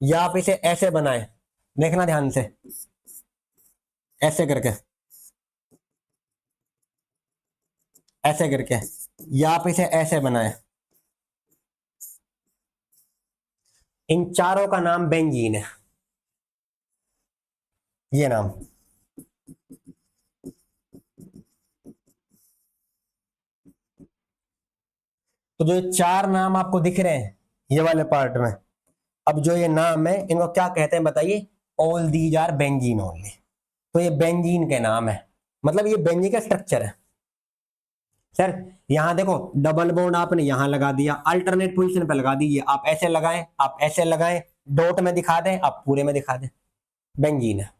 या आप इसे ऐसे बनाए, देखना ध्यान से, ऐसे करके, ऐसे करके, या आप इसे ऐसे बनाए, इन चारों का नाम बेंजीन है, ये नाम। तो जो ये चार नाम आपको दिख रहे हैं ये वाले पार्ट में, अब जो ये नाम है इनको क्या कहते हैं बताइए, all these are benzene only. तो ये बेंजीन के नाम है, मतलब ये बेंजीन का स्ट्रक्चर है। सर यहां देखो डबल बॉन्ड आपने यहां लगा दिया, अल्टरनेट पोजीशन पे लगा दीजिए, आप ऐसे लगाएं, आप ऐसे लगाएं, डॉट में दिखा दें, आप पूरे में दिखा दें, बेंजीन है।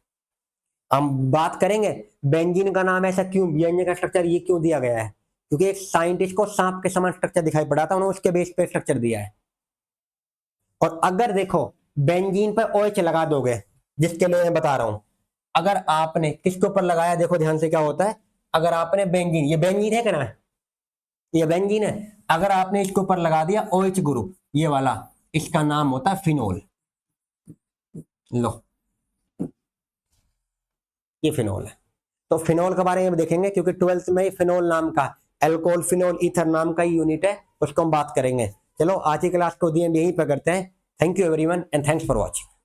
हम बात करेंगे बेंजीन का नाम ऐसा क्यों, बेंजीन का स्ट्रक्चर ये क्यों दिया गया है, क्योंकि एक साइंटिस्ट को सांप के समान स्ट्रक्चर दिखाई पड़ा था, उन्होंने उसके बेस पे स्ट्रक्चर दिया है। और अगर देखो बेंजीन पर OH लगा दोगे, जिसके लिए मैं बता रहा हूं, अगर आपने किसके ऊपर लगाया, देखो ध्यान से क्या होता है, अगर आपने बेंजीन, ये बेंजीन है क्या ना, ये बेंजीन है, अगर आपने इसके ऊपर लगा दिया OH ग्रुप ये वाला, इसका नाम होता है फिनोल। लो ये फिनोल है। तो फिनोल के बारे में देखेंगे, क्योंकि 12th में ही फिनोल नाम का, एल्कोहल फिनोल ईथर नाम का ही यूनिट है, उसको हम बात करेंगे। चलो आज की क्लास को यहीं पर करते हैं। Thank you everyone and thanks for watching.